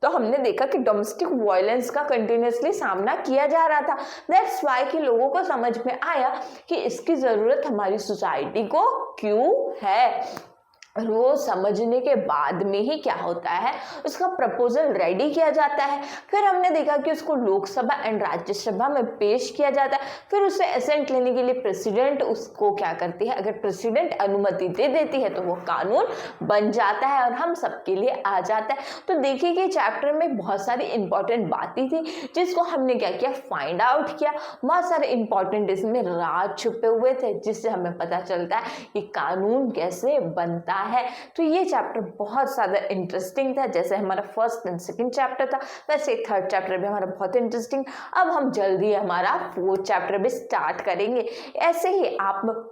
तो हमने देखा कि डोमेस्टिक वायलेंस का कंटिन्यूसली सामना किया जा रहा था, दैट्स वाई कि लोगों को समझ में आया कि इसकी जरूरत हमारी सोसाइटी को क्यों है। वो समझने के बाद में ही क्या होता है, उसका प्रपोजल रेडी किया जाता है। फिर हमने देखा कि उसको लोकसभा एंड राज्यसभा में पेश किया जाता है। फिर उसे असेंट लेने के लिए प्रेसिडेंट उसको क्या करती है, अगर प्रेसिडेंट अनुमति दे देती है तो वो कानून बन जाता है और हम सबके लिए आ जाता है। तो देखिए कि चैप्टर में बहुत सारी इंपॉर्टेंट बातें थी जिसको हमने क्या किया, फाइंड आउट किया। बहुत सारे इंपॉर्टेंट इसमें राज छुपे हुए थे जिससे हमें पता चलता है कि कानून कैसे बनता है। तो ये चैप्टर बहुत ज़्यादा इंटरेस्टिंग था, जैसे हमारा फर्स्ट एंड सेकंड चैप्टर था वैसे थर्ड चैप्टर भी हमारा बहुत इंटरेस्टिंग। अब हम जल्दी हमारा फोर्थ चैप्टर भी स्टार्ट करेंगे। ऐसे ही आप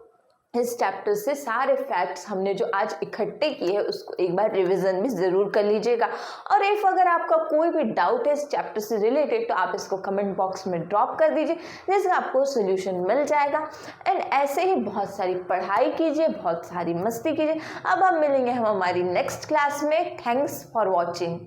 इस चैप्टर से सारे फैक्ट्स हमने जो आज इकट्ठे किए हैं उसको एक बार रिवीजन भी ज़रूर कर लीजिएगा। और इफ़ अगर आपका कोई भी डाउट है इस चैप्टर से रिलेटेड तो आप इसको कमेंट बॉक्स में ड्रॉप कर दीजिए, जिससे आपको सोल्यूशन मिल जाएगा। एंड ऐसे ही बहुत सारी पढ़ाई कीजिए, बहुत सारी मस्ती कीजिए। अब हम मिलेंगे हमारी नेक्स्ट क्लास में। Thanks for watching.